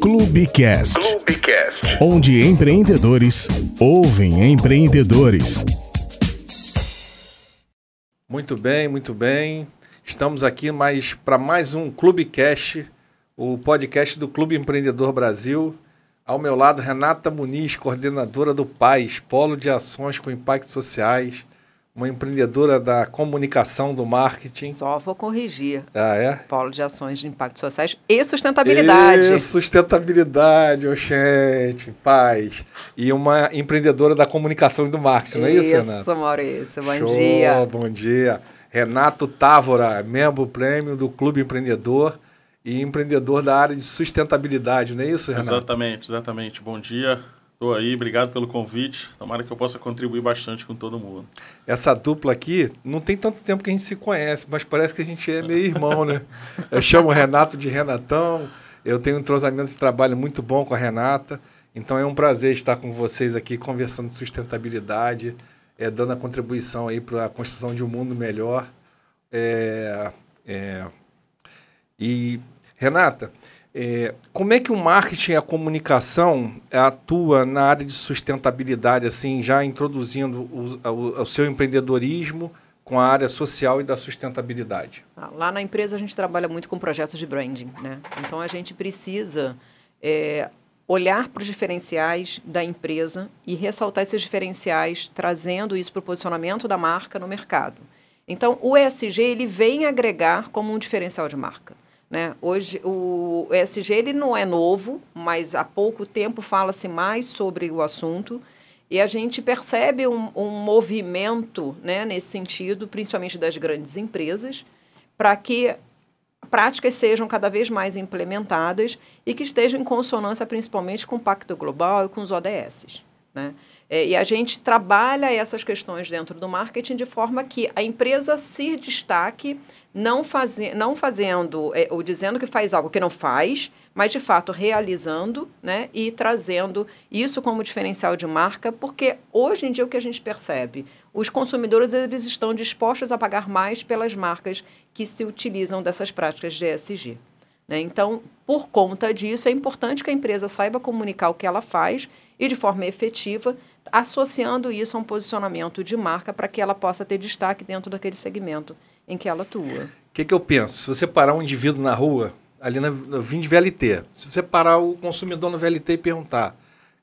Clubecast, onde empreendedores ouvem empreendedores. Muito bem, muito bem. Estamos aqui para mais um Clubecast, o podcast do Clube Empreendedor Brasil. Ao meu lado, Renata Muniz, coordenadora do PAIS, Polo de Ações com Impactos Sociais, uma empreendedora da comunicação, do marketing. Só vou corrigir. Ah, é? Polo de Ações de Impactos Sociais e Sustentabilidade. E sustentabilidade, gente, PAIS. E uma empreendedora da comunicação e do marketing, não é isso, Renata? Isso, Maurício. Bom Show, dia. Bom dia. Renato Távora, membro prêmio do Clube Empreendedor e empreendedor da área de sustentabilidade, não é isso, Renato? Exatamente. Bom dia. Estou aí, obrigado pelo convite. Tomara que eu possa contribuir bastante com todo mundo. Essa dupla aqui, não tem tanto tempo que a gente se conhece, mas parece que a gente é meio irmão, né? Eu chamo o Renato de Renatão, eu tenho um entrosamento de trabalho muito bom com a Renata, então é um prazer estar com vocês aqui conversando de sustentabilidade, dando a contribuição aí para a construção de um mundo melhor. E, Renata, como é que o marketing e a comunicação atua na área de sustentabilidade, assim, já introduzindo o seu empreendedorismo com a área social e da sustentabilidade? Lá na empresa a gente trabalha muito com projetos de branding, né? Então a gente precisa olhar para os diferenciais da empresa e ressaltar esses diferenciais, trazendo isso para o posicionamento da marca no mercado. Então o ESG ele vem agregar como um diferencial de marca. Né? Hoje, o ESG ele não é novo, mas há pouco tempo fala-se mais sobre o assunto e a gente percebe um movimento, né, nesse sentido, principalmente das grandes empresas, para que práticas sejam cada vez mais implementadas e que estejam em consonância principalmente com o Pacto Global e com os ODS. Né? E a gente trabalha essas questões dentro do marketing de forma que a empresa se destaque não fazendo ou dizendo que faz algo que não faz, mas, de fato, realizando, né, e trazendo isso como diferencial de marca, porque hoje em dia o que a gente percebe, os consumidores eles estão dispostos a pagar mais pelas marcas que se utilizam dessas práticas de ESG. Né? Então, por conta disso, é importante que a empresa saiba comunicar o que ela faz e de forma efetiva, associando isso a um posicionamento de marca para que ela possa ter destaque dentro daquele segmento em que ela atua. O que eu penso? Se você parar um indivíduo na rua, ali eu vim de VLT, se você parar o consumidor no VLT e perguntar,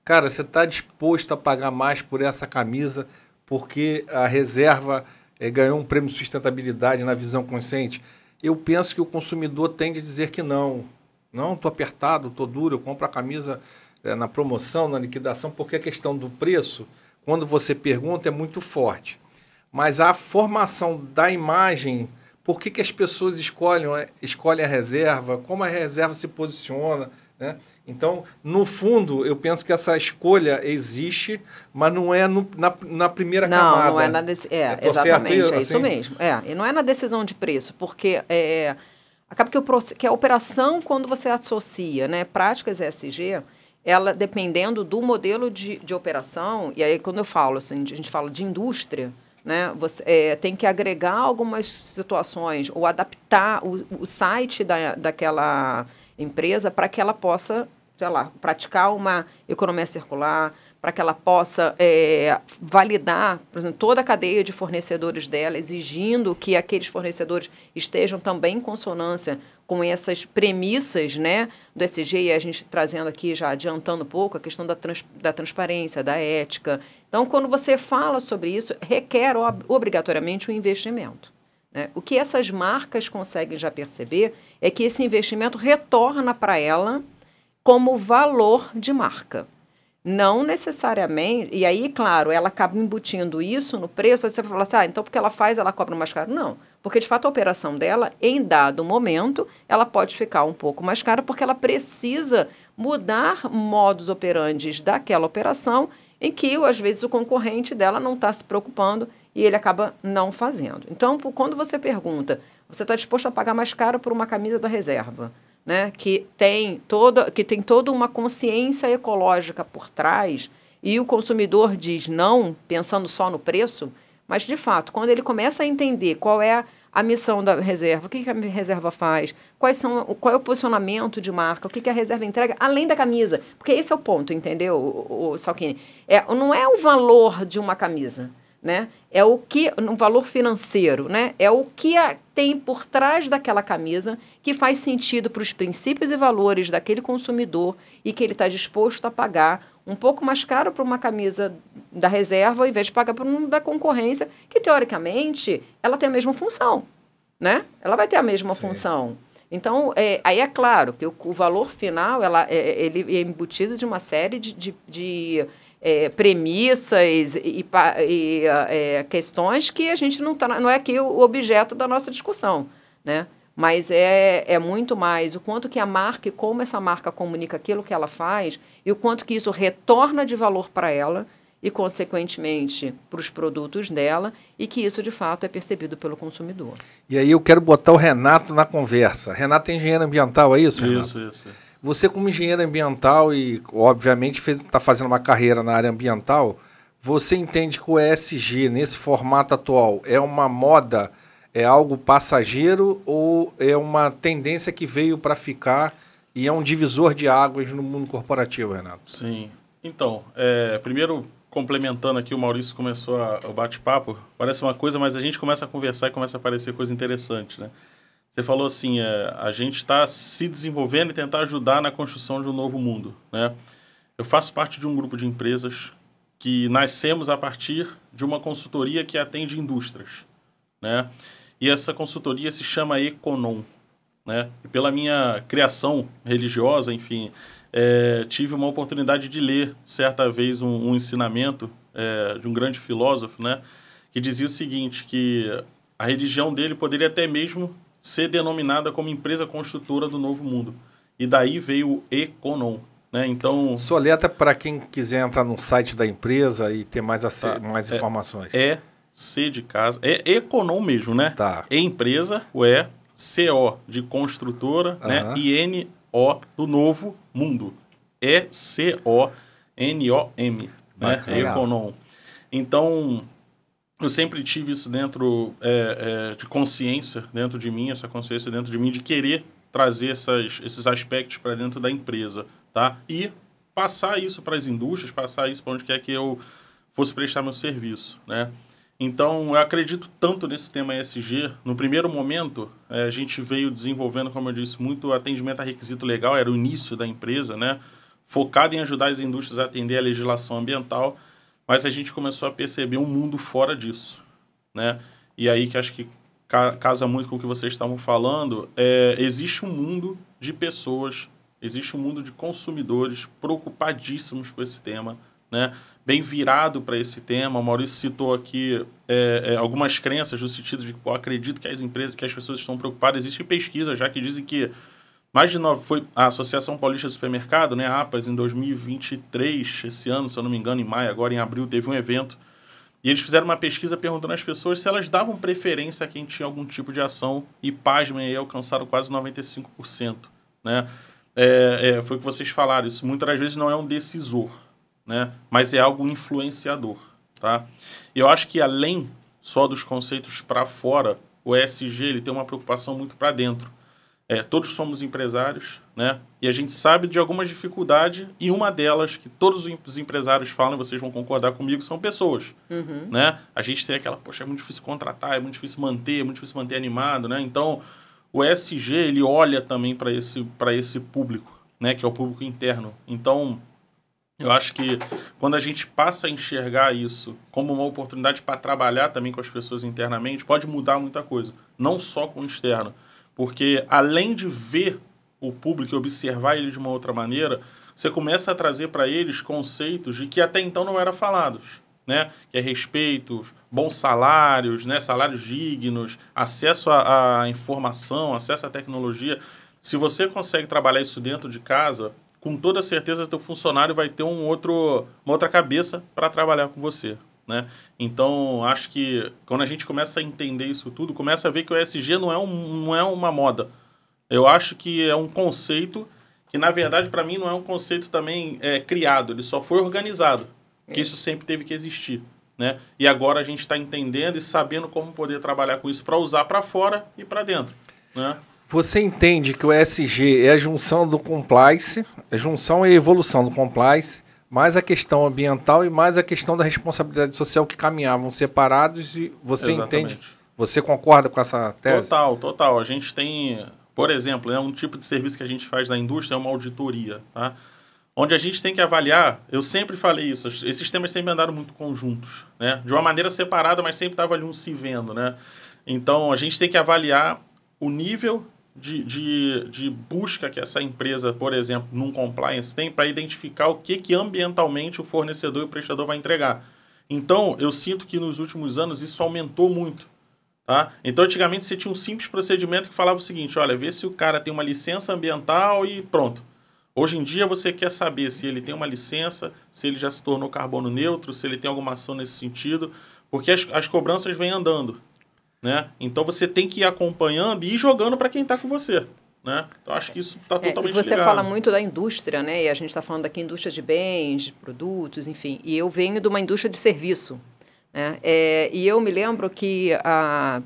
cara, você está disposto a pagar mais por essa camisa porque a reserva ganhou um prêmio de sustentabilidade na visão consciente? Eu penso que o consumidor tende a dizer que não. Não, estou apertado, estou duro, eu compro a camisa na promoção, na liquidação, porque a questão do preço, quando você pergunta, é muito forte. Mas a formação da imagem, por que as pessoas escolhem a reserva, como a reserva se posiciona, né? Então, no fundo, eu penso que essa escolha existe, mas não é na primeira camada. Não é na exatamente, certo, é isso mesmo. E não é na decisão de preço, porque acaba que a operação, quando você associa, né, práticas ESG, ela, dependendo do modelo de operação, e aí quando eu falo, assim, a gente fala de indústria, né, você tem que agregar algumas situações ou adaptar o site daquela empresa para que ela possa, sei lá, praticar uma economia circular, para que ela possa validar, por exemplo, toda a cadeia de fornecedores dela, exigindo que aqueles fornecedores estejam também em consonância com essas premissas, né, do ESG, e a gente trazendo aqui, já adiantando um pouco, a questão da transparência, da ética. Então, quando você fala sobre isso, requer obrigatoriamente um investimento. Né? O que essas marcas conseguem já perceber é que esse investimento retorna para ela como valor de marca. Não necessariamente, e aí, claro, ela acaba embutindo isso no preço, aí você fala assim, então porque ela faz, ela cobra mais caro. Não, porque de fato a operação dela, em dado momento, ela pode ficar um pouco mais cara, porque ela precisa mudar modus operandi daquela operação, em que, às vezes, o concorrente dela não está se preocupando e ele acaba não fazendo. Então, quando você pergunta, você está disposto a pagar mais caro por uma camisa da reserva, né, que tem toda uma consciência ecológica por trás, e o consumidor diz não, pensando só no preço, mas, de fato, quando ele começa a entender qual é a missão da reserva, o que a reserva faz, qual é o posicionamento de marca, o que a reserva entrega, além da camisa. Porque esse é o ponto, entendeu, o Salchini? Não é o valor de uma camisa, né? É o que, um valor financeiro, né? É o que tem por trás daquela camisa que faz sentido para os princípios e valores daquele consumidor e que ele está disposto a pagar um pouco mais caro para uma camisa da reserva, ao invés de pagar para uma da concorrência, que, teoricamente, ela tem a mesma função, né? Ela vai ter a mesma função. Então, aí é claro que o valor final, ele é embutido de uma série de premissas e questões que a gente não é aqui o objeto da nossa discussão, né? Mas é muito mais o quanto que a marca e como essa marca comunica aquilo que ela faz e o quanto que isso retorna de valor para ela e, consequentemente, para os produtos dela e que isso, de fato, é percebido pelo consumidor. E aí eu quero botar o Renato na conversa. Renato é engenheiro ambiental, é isso, Renato? Isso. Você, como engenheiro ambiental e, obviamente, está fazendo uma carreira na área ambiental, você entende que o ESG, nesse formato atual, é uma moda, é algo passageiro ou é uma tendência que veio para ficar e é um divisor de águas no mundo corporativo, Renato? Sim. Então, primeiro, complementando aqui, o Maurício começou o bate-papo, parece uma coisa, mas a gente começa a conversar e começa a aparecer coisa interessante, né? Você falou assim, a gente está se desenvolvendo e tentar ajudar na construção de um novo mundo, né? Eu faço parte de um grupo de empresas que nascemos a partir de uma consultoria que atende indústrias, né? E essa consultoria se chama Econom, né? E pela minha criação religiosa, enfim, tive uma oportunidade de ler certa vez um ensinamento de um grande filósofo, né? Que dizia o seguinte, que a religião dele poderia até mesmo ser denominada como empresa construtora do novo mundo. E daí veio o Econom, né? Então, soletra para quem quiser entrar no site da empresa e ter mais informações. C de casa, Econom mesmo, né? Tá. Empresa, CO de construtora, né? E N-O do novo mundo. E-C-O-N-O-M, né? Econom. Então, eu sempre tive isso dentro de consciência, dentro de mim, essa consciência dentro de mim, de querer trazer esses aspectos para dentro da empresa, tá? E passar isso para as indústrias, passar isso para onde quer que eu fosse prestar meu serviço, né? Então, eu acredito tanto nesse tema ESG. No primeiro momento, a gente veio desenvolvendo, como eu disse, muito atendimento a requisito legal, era o início da empresa, né? Focado em ajudar as indústrias a atender a legislação ambiental, mas a gente começou a perceber um mundo fora disso, né? E aí que acho que casa muito com o que vocês estavam falando, existe um mundo de pessoas, existe um mundo de consumidores preocupadíssimos com esse tema, né? Bem virado para esse tema. O Maurício citou aqui algumas crenças no sentido de que acredito que as pessoas estão preocupadas. Existem pesquisas já que dizem que mais de 9 foi a Associação Paulista de Supermercado, né, a APAS, em 2023, esse ano, se eu não me engano, em maio, agora em abril, teve um evento. E eles fizeram uma pesquisa perguntando às pessoas se elas davam preferência a quem tinha algum tipo de ação e, pasmem, aí alcançaram quase 95%. Né? Foi o que vocês falaram, isso muitas das vezes não é um decisor, né? Mas é algo influenciador. Tá? E eu acho que além só dos conceitos para fora, o ESG ele tem uma preocupação muito para dentro. Todos somos empresários, né? E a gente sabe de algumas dificuldades, e uma delas que todos os empresários falam, e vocês vão concordar comigo, são pessoas. Uhum. Né? A gente tem aquela, poxa, é muito difícil contratar, é muito difícil manter animado, né? Então, o ESG, ele olha também para esse público, né? Que é o público interno. Então, eu acho que quando a gente passa a enxergar isso como uma oportunidade para trabalhar também com as pessoas internamente, pode mudar muita coisa, não só com o externo. Porque além de ver o público e observar ele de uma outra maneira, você começa a trazer para eles conceitos de que até então não eram falados, né? Que é respeito, bons salários, né? Salários dignos, acesso à informação, acesso à tecnologia. Se você consegue trabalhar isso dentro de casa, com toda certeza teu funcionário vai ter uma outra cabeça para trabalhar com você. Né? Então, acho que quando a gente começa a entender isso tudo, começa a ver que o ESG não é uma moda. Eu acho que é um conceito que, na verdade, para mim, não é um conceito também criado. Ele só foi organizado, que isso sempre teve que existir. né? E agora a gente está entendendo e sabendo como poder trabalhar com isso para usar para fora e para dentro, né? Você entende que o ESG é a junção do compliance, a junção e a evolução do compliance, mais a questão ambiental e mais a questão da responsabilidade social que caminhavam separados, e você entende, você concorda com essa tese? Total. A gente tem, por exemplo, um tipo de serviço que a gente faz na indústria é uma auditoria, tá? Onde a gente tem que avaliar, eu sempre falei isso, esses temas sempre andaram muito conjuntos, né? De uma maneira separada, mas sempre estava ali um se vendo, né? Então, a gente tem que avaliar o nível de busca que essa empresa, por exemplo, num compliance tem para identificar o que ambientalmente o fornecedor e o prestador vai entregar. Então, eu sinto que nos últimos anos isso aumentou muito. Tá? Então, antigamente você tinha um simples procedimento que falava o seguinte, olha, vê se o cara tem uma licença ambiental e pronto. Hoje em dia você quer saber se ele tem uma licença, se ele já se tornou carbono neutro, se ele tem alguma ação nesse sentido, porque as cobranças vêm andando, né? Então você tem que ir acompanhando e ir jogando para quem está com você, né? Então acho que isso está totalmente você ligado. Fala muito da indústria, né? E a gente está falando aqui indústria de bens, de produtos, enfim. E eu venho de uma indústria de serviço, né? E eu me lembro que há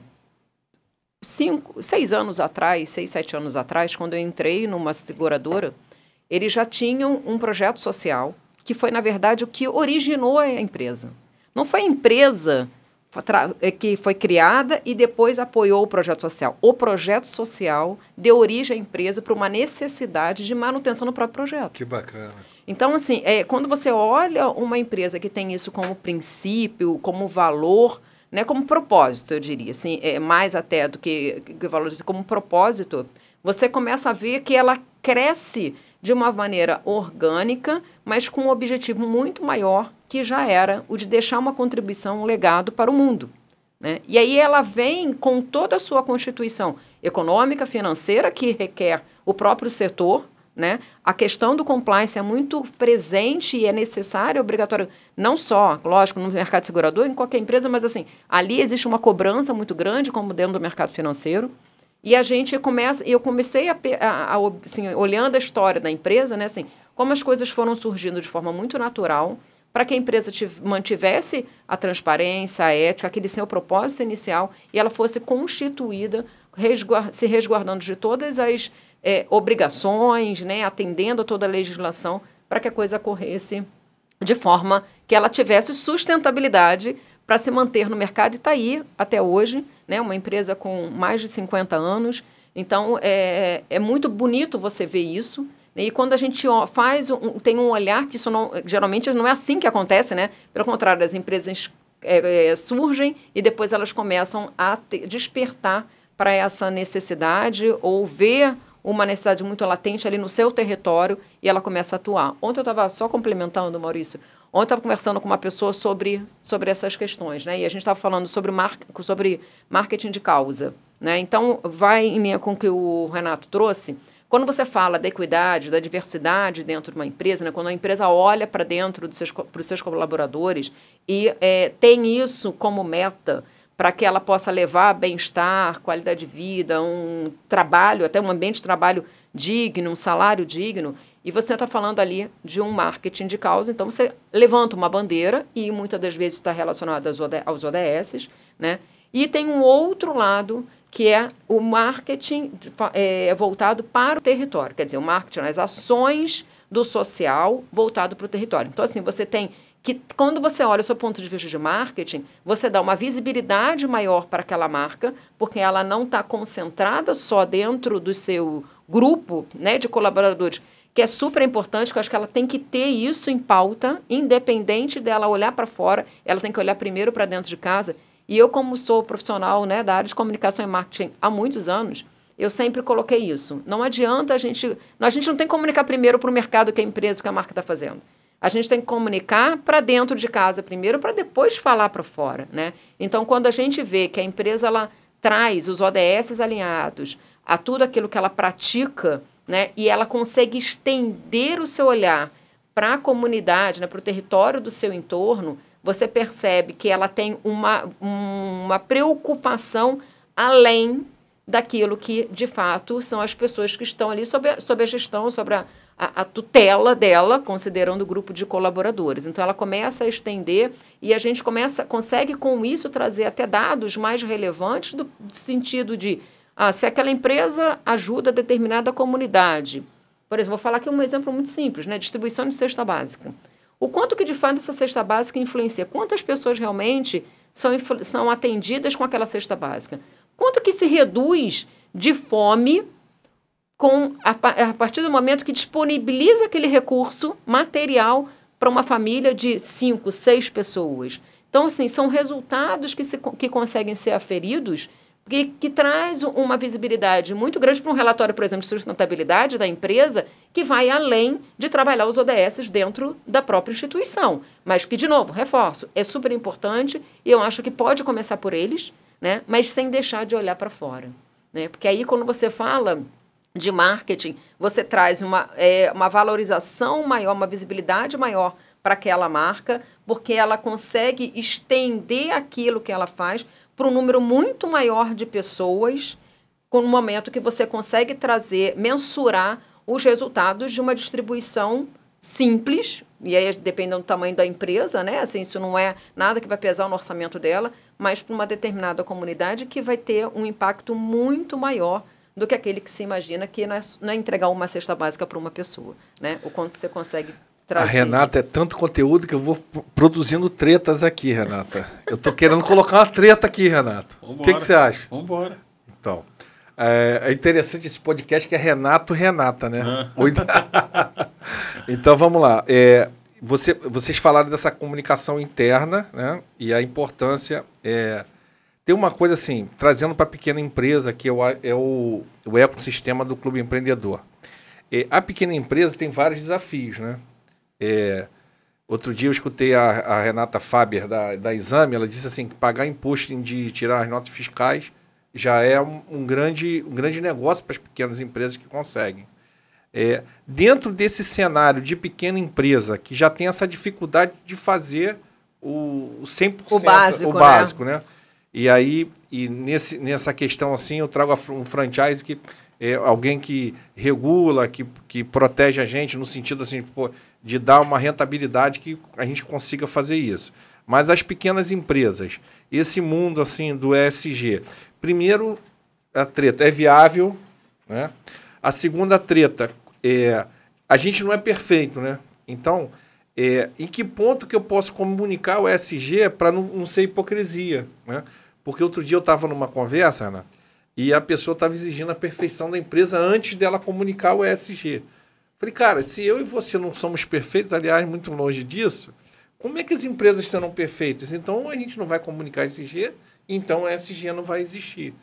6 anos atrás, 6, 7 anos atrás, quando eu entrei numa seguradora, eles já tinham um projeto social que foi, na verdade, o que originou a empresa. Não foi a empresa que foi criada e depois apoiou o projeto social. O projeto social deu origem à empresa para uma necessidade de manutenção do próprio projeto. Que bacana. Então, assim, quando você olha uma empresa que tem isso como princípio, como valor, né, como propósito, eu diria, assim, mais até do que valor, como propósito, você começa a ver que ela cresce de uma maneira orgânica, mas com um objetivo muito maior, que já era o de deixar uma contribuição, um legado para o mundo, né? E aí ela vem com toda a sua constituição econômica, financeira, que requer o próprio setor, né? A questão do compliance é muito presente e é necessário, obrigatório, não só, lógico, no mercado segurador, em qualquer empresa, mas assim, ali existe uma cobrança muito grande, como dentro do mercado financeiro. E eu comecei assim, olhando a história da empresa, né, assim, como as coisas foram surgindo de forma muito natural, para que a empresa mantivesse a transparência, a ética, aquele seu propósito inicial, e ela fosse constituída, se resguardando de todas as obrigações, né, atendendo a toda a legislação, para que a coisa corresse de forma que ela tivesse sustentabilidade para se manter no mercado, e está aí até hoje, né, uma empresa com mais de 50 anos. Então, é muito bonito você ver isso, né? E quando a gente tem um olhar que isso geralmente não é assim que acontece, né? Pelo contrário, as empresas surgem e depois elas começam a despertar para essa necessidade ou ver uma necessidade muito latente ali no seu território e ela começa a atuar. Ontem eu estava só complementando, Maurício, ontem eu estava conversando com uma pessoa sobre essas questões, né? E a gente estava falando sobre marketing de causa, né? Então, vai em linha com o que o Renato trouxe. Quando você fala da equidade, da diversidade dentro de uma empresa, né? Quando a empresa olha para dentro para os seus colaboradores e tem isso como meta para que ela possa levar bem-estar, qualidade de vida, um trabalho, até um ambiente de trabalho digno, um salário digno, e você está falando ali de um marketing de causa, então você levanta uma bandeira, e muitas das vezes está relacionado aos ODS, né? E tem um outro lado, que é o marketing voltado para o território, quer dizer, o marketing, as ações do social voltado para o território. Então, assim, você tem que, quando você olha o seu ponto de vista de marketing, você dá uma visibilidade maior para aquela marca, porque ela não está concentrada só dentro do seu grupo, né, de colaboradores, que é super importante, que eu acho que ela tem que ter isso em pauta, independente dela olhar para fora, ela tem que olhar primeiro para dentro de casa. E eu, como sou profissional, né, da área de comunicação e marketing há muitos anos, eu sempre coloquei isso. Não adianta a gente não tem que comunicar primeiro para o mercado que a empresa, que a marca está fazendo. A gente tem que comunicar para dentro de casa primeiro, para depois falar para fora, né? Então, quando a gente vê que a empresa ela traz os ODS alinhados a tudo aquilo que ela pratica, né, e ela consegue estender o seu olhar para a comunidade, né, para o território do seu entorno, você percebe que ela tem uma preocupação além daquilo que, de fato, são as pessoas que estão ali sob a gestão, sobre a tutela dela, considerando o grupo de colaboradores. Então, ela começa a estender e a gente consegue, com isso, trazer até dados mais relevantes do sentido de se aquela empresa ajuda determinada comunidade. Por exemplo, vou falar aqui um exemplo muito simples, né? Distribuição de cesta básica. O quanto que, de fato, essa cesta básica influencia? Quantas pessoas realmente são atendidas com aquela cesta básica? Quanto que se reduz de fome a partir do momento que disponibiliza aquele recurso material para uma família de 5, 6 pessoas? Então, assim, são resultados que conseguem ser aferidos, que traz uma visibilidade muito grande para um relatório, por exemplo, de sustentabilidade da empresa, que vai além de trabalhar os ODSs dentro da própria instituição. Mas que, de novo, reforço, é super importante e eu acho que pode começar por eles, né? Mas sem deixar de olhar para fora, né? Porque aí, quando você fala de marketing, você traz uma valorização maior, uma visibilidade maior para aquela marca, porque ela consegue estender aquilo que ela faz para um número muito maior de pessoas, com um momento que você consegue mensurar os resultados de uma distribuição simples, e aí dependendo do tamanho da empresa, né? Assim, isso não é nada que vai pesar no orçamento dela, mas para uma determinada comunidade que vai ter um impacto muito maior do que aquele que se imagina que não é entregar uma cesta básica para uma pessoa, né? O quanto você consegue trazer. A Renata, é tanto conteúdo que eu vou produzindo tretas aqui, Renata. Eu tô querendo colocar uma treta aqui, Renato. O que você acha? Vamos embora. Então, é interessante esse podcast que é Renata, né? Então, vamos lá. Vocês falaram dessa comunicação interna, né? E a importância... Tem uma coisa assim, trazendo para a pequena empresa, que é o ecossistema do Clube Empreendedor. A pequena empresa tem vários desafios, né? Outro dia eu escutei a Renata Faber, da Exame, ela disse assim, que pagar imposto de tirar as notas fiscais já é um grande negócio para as pequenas empresas que conseguem. Dentro desse cenário de pequena empresa, que já tem essa dificuldade de fazer o 100%, o básico, né? E aí, nessa questão assim, eu trago um franchise que é alguém que regula, que protege a gente no sentido assim, de dar uma rentabilidade que a gente consiga fazer isso. Mas as pequenas empresas, esse mundo assim do ESG, primeiro, a treta é viável, né? A segunda treta a gente não é perfeito, né? Então, em que ponto que eu posso comunicar o ESG para não ser hipocrisia, né? Porque outro dia eu estava numa conversa, Ana, e a pessoa estava exigindo a perfeição da empresa antes dela comunicar o ESG. Falei, cara, se eu e você não somos perfeitos, aliás, muito longe disso, como é que as empresas serão perfeitas? Então, a gente não vai comunicar ESG, então o ESG não vai existir.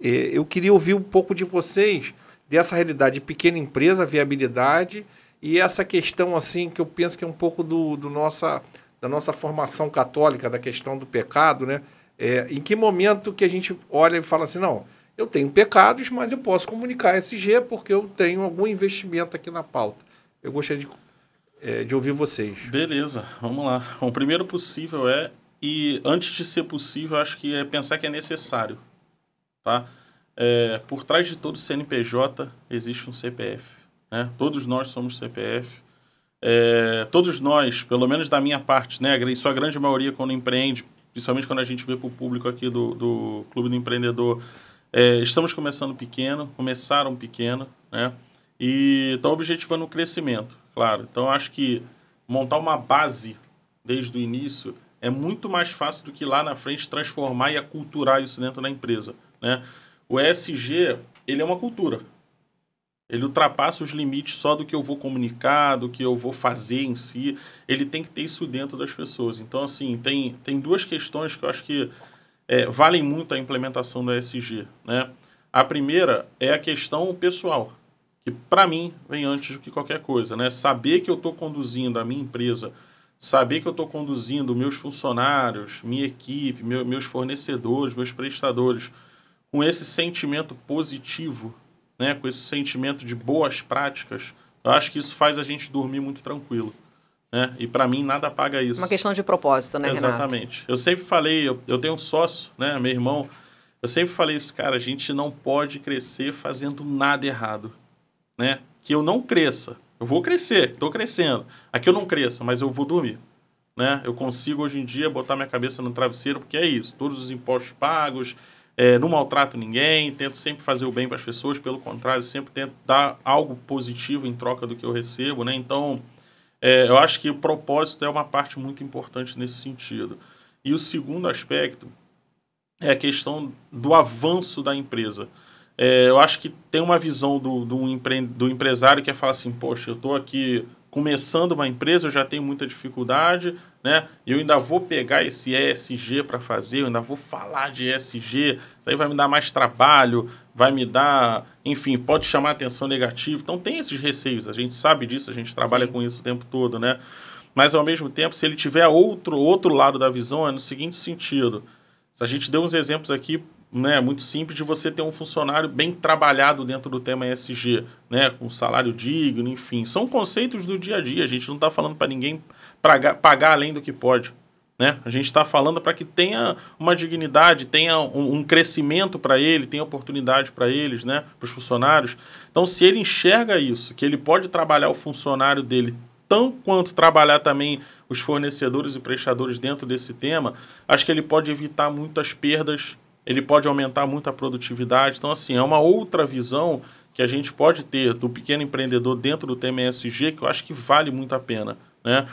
Eu queria ouvir um pouco de vocês dessa realidade de pequena empresa, viabilidade, e essa questão assim que eu penso que é um pouco da nossa formação católica, da questão do pecado, né? Em que momento que a gente olha e fala assim, não, eu tenho pecados, mas eu posso comunicar ESG porque eu tenho algum investimento aqui na pauta. Eu gostaria de ouvir vocês. Beleza, vamos lá. Bom, o primeiro possível e antes de ser possível, acho que pensar que é necessário, tá? Por trás de todo CNPJ existe um CPF, né? Todos nós somos CPF. Todos nós, pelo menos da minha parte, né? Em sua grande maioria quando empreende, principalmente quando a gente vê para o público aqui do Clube do Empreendedor, estamos começaram pequeno, né? E estão objetivando o crescimento, claro. Então, acho que montar uma base desde o início é muito mais fácil do que lá na frente transformar e aculturar isso dentro da empresa, né? O ESG, ele é uma cultura. Ele ultrapassa os limites só do que eu vou comunicar, do que eu vou fazer em si. Ele tem que ter isso dentro das pessoas. Então, assim, tem duas questões que eu acho que valem muito a implementação do ESG, né? A primeira é a questão pessoal, que para mim vem antes do que qualquer coisa, né? Saber que eu estou conduzindo a minha empresa, saber que eu estou conduzindo meus funcionários, minha equipe, meus fornecedores, meus prestadores, com esse sentimento positivo, né, com esse sentimento de boas práticas, eu acho que isso faz a gente dormir muito tranquilo, né? E para mim nada paga isso. Uma questão de propósito, né, Renato? Exatamente. Eu sempre falei, eu tenho um sócio, né, meu irmão, Eu sempre falei isso, cara, a gente não pode crescer fazendo nada errado, né? Que eu não cresça. Eu vou crescer, estou crescendo. Aqui eu não cresça, mas eu vou dormir, né? Eu consigo, hoje em dia, botar minha cabeça no travesseiro, porque é isso. Todos os impostos pagos, não maltrato ninguém, tento sempre fazer o bem para as pessoas, pelo contrário, sempre tento dar algo positivo em troca do que eu recebo, né? Então, eu acho que o propósito é uma parte muito importante nesse sentido. E o segundo aspecto é a questão do avanço da empresa. Eu acho que tem uma visão do empresário que é falar assim, poxa, eu estou aqui começando uma empresa, eu já tenho muita dificuldade, né? E eu ainda vou pegar esse ESG para fazer, eu ainda vou falar de ESG, isso aí vai me dar mais trabalho, vai me dar, enfim, pode chamar atenção negativa. Então tem esses receios, a gente sabe disso, a gente trabalha com isso o tempo todo, né? Mas ao mesmo tempo, se ele tiver outro lado da visão, é no seguinte sentido. A gente deu uns exemplos aqui, né, muito simples, de você ter um funcionário bem trabalhado dentro do tema ESG, né, com salário digno, enfim. São conceitos do dia a dia, a gente não está falando para ninguém pagar além do que pode, né? A gente está falando para que tenha uma dignidade, tenha um crescimento para ele, tenha oportunidade para eles, né, para os funcionários. Então, se ele enxerga isso, que ele pode trabalhar o funcionário dele tão quanto trabalhar também os fornecedores e prestadores dentro desse tema, acho que ele pode evitar muitas perdas, ele pode aumentar muito a produtividade. Então, assim, é uma outra visão que a gente pode ter do pequeno empreendedor dentro do tema ESG, que eu acho que vale muito a pena, né?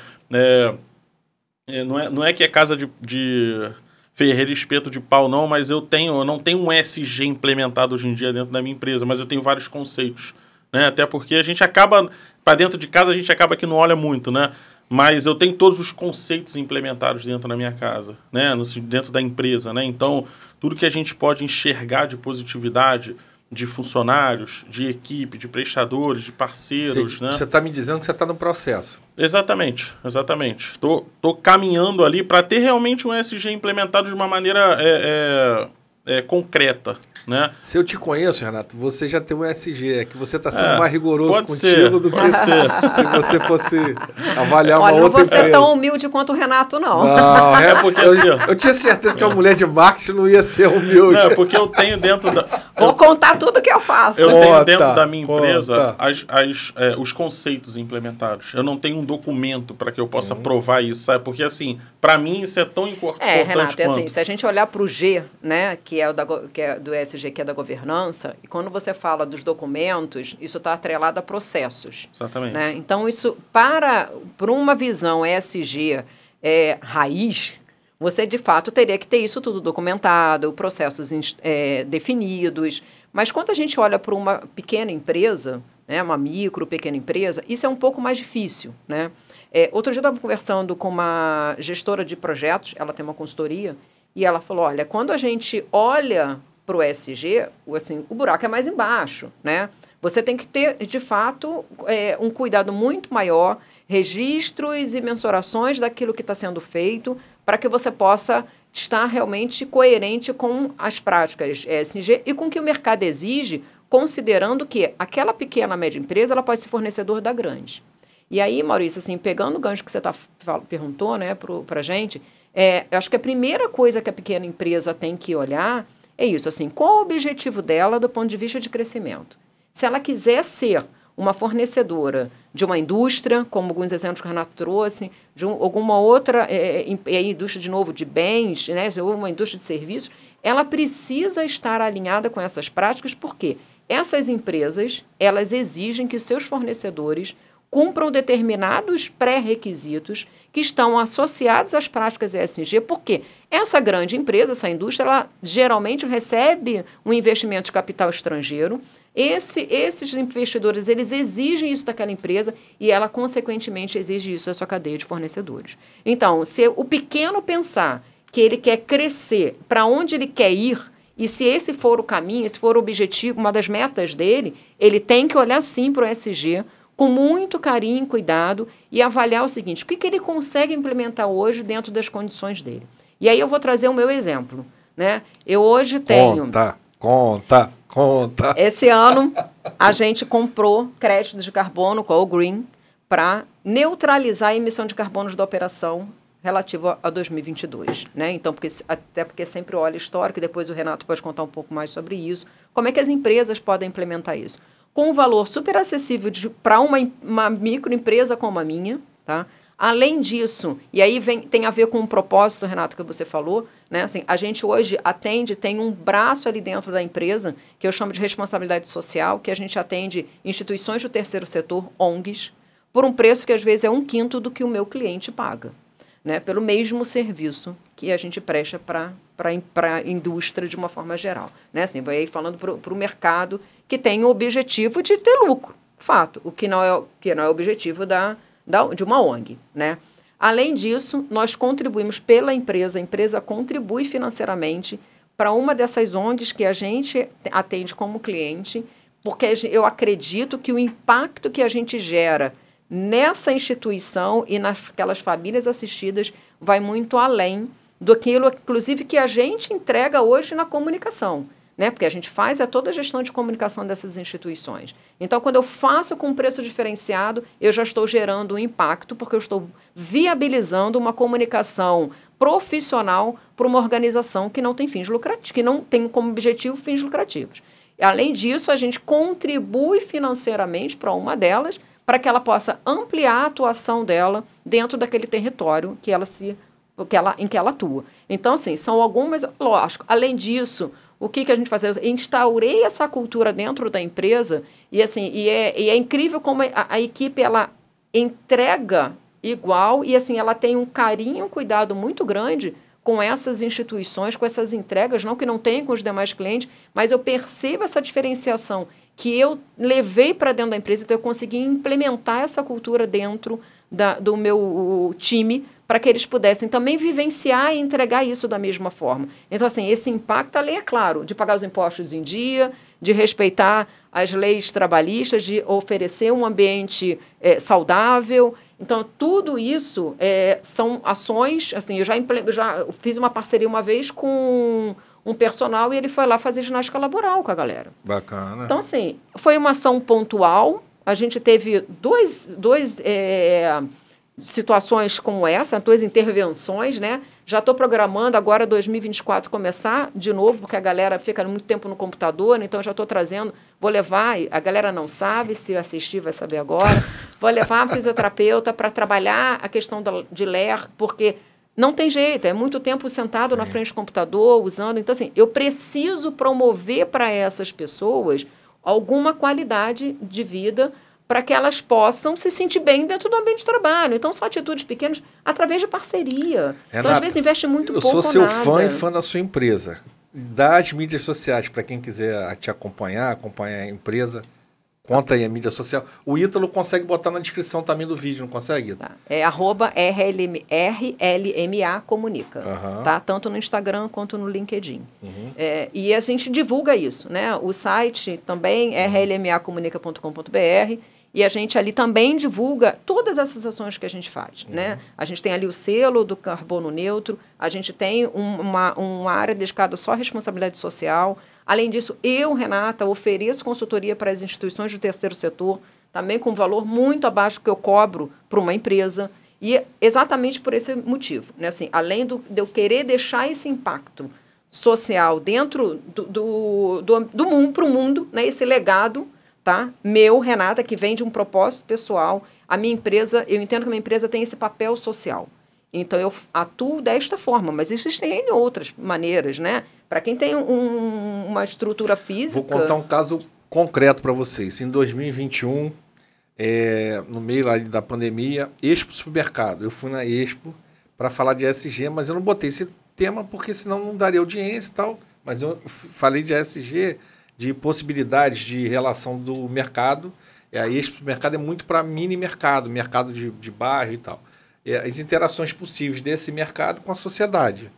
Não é que é casa de ferreiro e espeto de pau, não, mas eu não tenho um ESG implementado hoje em dia dentro da minha empresa, mas eu tenho vários conceitos, né? Até porque a gente acaba, para dentro de casa, a gente acaba que não olha muito, né? Mas eu tenho todos os conceitos implementados dentro da minha casa, né? Dentro da empresa, né? Então, tudo que a gente pode enxergar de positividade de funcionários, de equipe, de prestadores, de parceiros, né? Você está me dizendo que você está no processo. Exatamente, exatamente. Tô caminhando ali para ter realmente um ESG implementado de uma maneira concreta, né? Se eu te conheço, Renato, você já tem um ESG, é que você está sendo mais rigoroso contigo ser, do que se você fosse avaliar uma outra empresa. Olha, não vou ser tão humilde quanto o Renato, não. Não, porque eu tinha certeza que a mulher de marketing não ia ser humilde. Não, porque eu tenho dentro da... Vou contar tudo que eu faço. Eu tenho dentro da minha empresa os conceitos implementados. Eu não tenho um documento para que eu possa provar isso, sabe? Porque, assim, para mim isso é tão importante Renato, quanto... assim, se a gente olhar para o G, né, que é do ESG, que é da governança, e quando você fala dos documentos, isso está atrelado a processos. Exatamente. Né? Então, isso, para uma visão ESG raiz, você, de fato, teria que ter isso tudo documentado, processos definidos. Mas quando a gente olha para uma pequena empresa, né, uma micro, pequena empresa, isso é um pouco mais difícil, né? Outro dia eu estava conversando com uma gestora de projetos, ela tem uma consultoria, e ela falou, olha, quando a gente olha para o ESG, assim, o buraco é mais embaixo, né? Você tem que ter, de fato, um cuidado muito maior, registros e mensurações daquilo que está sendo feito, para que você possa estar realmente coerente com as práticas ESG e com o que o mercado exige, considerando que aquela pequena, média empresa, ela pode ser fornecedor da grande. E aí, Maurício, assim, pegando o gancho que você perguntou, né, para a gente, eu acho que a primeira coisa que a pequena empresa tem que olhar é isso, assim, qual o objetivo dela do ponto de vista de crescimento? Se ela quiser ser uma fornecedora de uma indústria, como alguns exemplos que o Renato trouxe, de alguma outra indústria, de novo, de bens, né, ou uma indústria de serviços, ela precisa estar alinhada com essas práticas, porque essas empresas, elas exigem que os seus fornecedores cumpram determinados pré-requisitos que estão associados às práticas ESG, porque essa grande empresa, essa indústria, ela geralmente recebe um investimento de capital estrangeiro. Esses investidores, eles exigem isso daquela empresa e ela, consequentemente, exige isso da sua cadeia de fornecedores. Então, se o pequeno pensar que ele quer crescer, para onde ele quer ir, e se esse for o caminho, esse for o objetivo, uma das metas dele, ele tem que olhar sim para o ESG, com muito carinho e cuidado, e avaliar o seguinte, o que ele consegue implementar hoje dentro das condições dele. E aí eu vou trazer o meu exemplo, né? Eu hoje tenho... Conta. Esse ano, a gente comprou créditos de carbono com a All Green para neutralizar a emissão de carbono da operação relativo a 2022, né? Então, até porque sempre olha histórico, e depois o Renato pode contar um pouco mais sobre isso. Como é que as empresas podem implementar isso? Com um valor super acessível para uma microempresa como a minha, tá? Além disso, e aí tem a ver com o propósito, Renato, que você falou, né? Assim, a gente hoje tem um braço ali dentro da empresa, que eu chamo de responsabilidade social, que a gente atende instituições do terceiro setor, ONGs, por um preço que às vezes é 1/5 do que o meu cliente paga, né? Pelo mesmo serviço que a gente presta para a indústria de uma forma geral, né? Assim, vai aí falando para o mercado que tem o objetivo de ter lucro, fato, o que não é o objetivo de uma ONG, né? Além disso, nós contribuímos pela empresa, a empresa contribui financeiramente para uma dessas ONGs que a gente atende como cliente, porque eu acredito que o impacto que a gente gera nessa instituição e naquelas famílias assistidas vai muito além daquilo, inclusive, que a gente entrega hoje na comunicação, né? Porque a gente faz toda a gestão de comunicação dessas instituições. Então, quando eu faço com preço diferenciado, eu já estou gerando um impacto, porque eu estou viabilizando uma comunicação profissional para uma organização que não tem fins lucrativos, que não tem como objetivo fins lucrativos. Além disso, a gente contribui financeiramente para uma delas, para que ela possa ampliar a atuação dela dentro daquele território em que ela atua. Então, assim, são algumas... Lógico, além disso, o que a gente faz? Eu instaurei essa cultura dentro da empresa e, assim, é incrível como a equipe ela entrega igual e, assim, ela tem um carinho, um cuidado muito grande com essas instituições, com essas entregas, não que não tem com os demais clientes, mas eu percebo essa diferenciação que eu levei para dentro da empresa, então eu consegui implementar essa cultura dentro do meu time para que eles pudessem também vivenciar e entregar isso da mesma forma. Então, assim, esse impacto, além, é claro, de pagar os impostos em dia, de respeitar as leis trabalhistas, de oferecer um ambiente saudável. Então, tudo isso são ações, assim, eu já fiz uma parceria uma vez com um personal e ele foi lá fazer ginástica laboral com a galera. Bacana. Então, assim, foi uma ação pontual. A gente teve duas situações como essa, 2 intervenções, né? Já estou programando agora 2024 começar de novo, porque a galera fica muito tempo no computador, então já estou trazendo, vou levar, a galera não sabe, se assistir vai saber agora, vou levar a fisioterapeuta para trabalhar a questão de LER, porque não tem jeito, é muito tempo sentado na frente do computador, usando. Então, assim, eu preciso promover para essas pessoas alguma qualidade de vida para que elas possam se sentir bem dentro do ambiente de trabalho. Então, são atitudes pequenas através de parceria. Renata, então, às vezes, investe muito pouco ou nada. Eu sou seu fã e nada. fã da sua empresa. Das mídias sociais, para quem quiser te acompanhar a empresa, conta aí a mídia social. O Ítalo consegue botar na descrição também do vídeo, não consegue, Ítalo? Tá. É @RLMA Comunica, tá? Tanto no Instagram quanto no LinkedIn. E a gente divulga isso, né? O site também é rlmacomunica.com.br e a gente ali também divulga todas essas ações que a gente faz, né? A gente tem ali o selo do carbono neutro, a gente tem uma área dedicada só à responsabilidade social. Além disso, eu, Renata, ofereço consultoria para as instituições do terceiro setor, também com um valor muito abaixo que eu cobro para uma empresa, e exatamente por esse motivo, né? Assim, além de eu querer deixar esse impacto social dentro do mundo, para o mundo, né? Esse legado, tá? Meu, Renata, que vem de um propósito pessoal, a minha empresa, eu entendo que a minha empresa tem esse papel social. Então, eu atuo desta forma, mas existem outras maneiras, né? Para quem tem uma estrutura física... Vou contar um caso concreto para vocês. Em 2021, no meio lá da pandemia, Expo Supermercado. Eu fui na Expo para falar de ESG, mas eu não botei esse tema porque senão não daria audiência e tal. Mas eu falei de ESG, de possibilidades de relação do mercado. A Expo Supermercado é muito para mini mercado de bairro e tal. As interações possíveis desse mercado com a sociedade.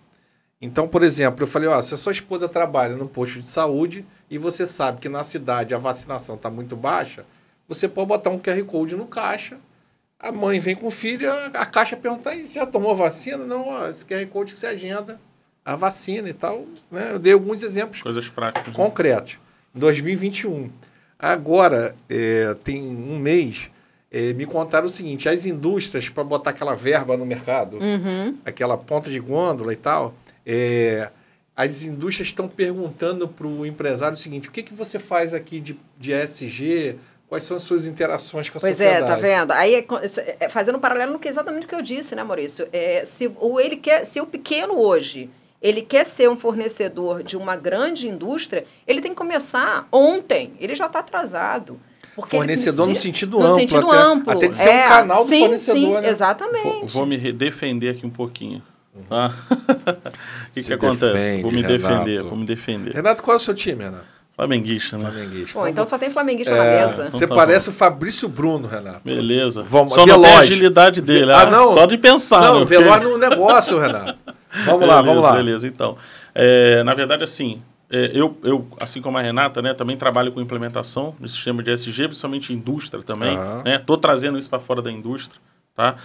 Então, por exemplo, eu falei, se a sua esposa trabalha no posto de saúde e você sabe que na cidade a vacinação está muito baixa, você pode botar um QR Code no caixa, a mãe vem com o filho, a caixa pergunta, já tomou vacina? Não, esse QR Code você agenda a vacina e tal. Né? Eu dei alguns exemplos coisas práticas, concretos. Em 2021. Agora, tem um mês, me contaram o seguinte, as indústrias, para botar aquela verba no mercado, aquela ponta de gôndola e tal, as indústrias estão perguntando para o empresário o seguinte, o que você faz aqui de ESG? Quais são as suas interações com a sociedade? Pois tá vendo? Aí, fazendo um paralelo no que exatamente o que eu disse, né, Maurício? Se o pequeno hoje, ele quer ser um fornecedor de uma grande indústria, ele tem que começar ontem. Ele já está atrasado. Fornecedor no sentido amplo. Até de ser um canal do fornecedor, né? Exatamente. Vou me defender aqui um pouquinho. Tá? O que acontece? Vou me defender. Renato, qual é o seu time, Renato? Flamenguista, né? Pô, então só tem flamenguista na mesa. Você parece o Fabrício Bruno, Renato. Beleza. Só não tem a agilidade dele. Não. Só de pensar. Não, Veloz no negócio, Renato. Vamos lá. Beleza, então. Na verdade, assim, eu, assim como a Renata, né, também trabalho com implementação de sistema de ESG, principalmente indústria também. Estou trazendo isso para fora da indústria. Tá?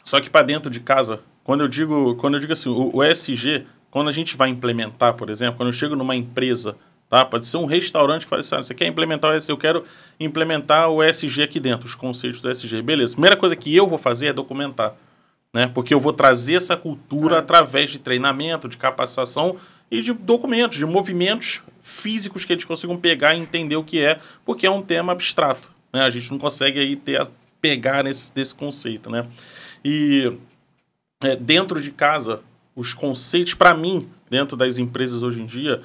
Só que para dentro de casa, quando eu digo assim, o ESG... Quando a gente vai implementar, por exemplo, quando eu chego numa empresa, tá? Pode ser um restaurante que fala assim, você quer implementar o ESG? Eu quero implementar o ESG aqui dentro, os conceitos do ESG. Beleza, a primeira coisa que eu vou fazer é documentar, né? Porque eu vou trazer essa cultura através de treinamento, de capacitação e de documentos, de movimentos físicos que eles consigam pegar e entender o que é, porque é um tema abstrato, né? A gente não consegue aí pegar desse conceito, né? E dentro de casa... Os conceitos, para mim, dentro das empresas hoje em dia,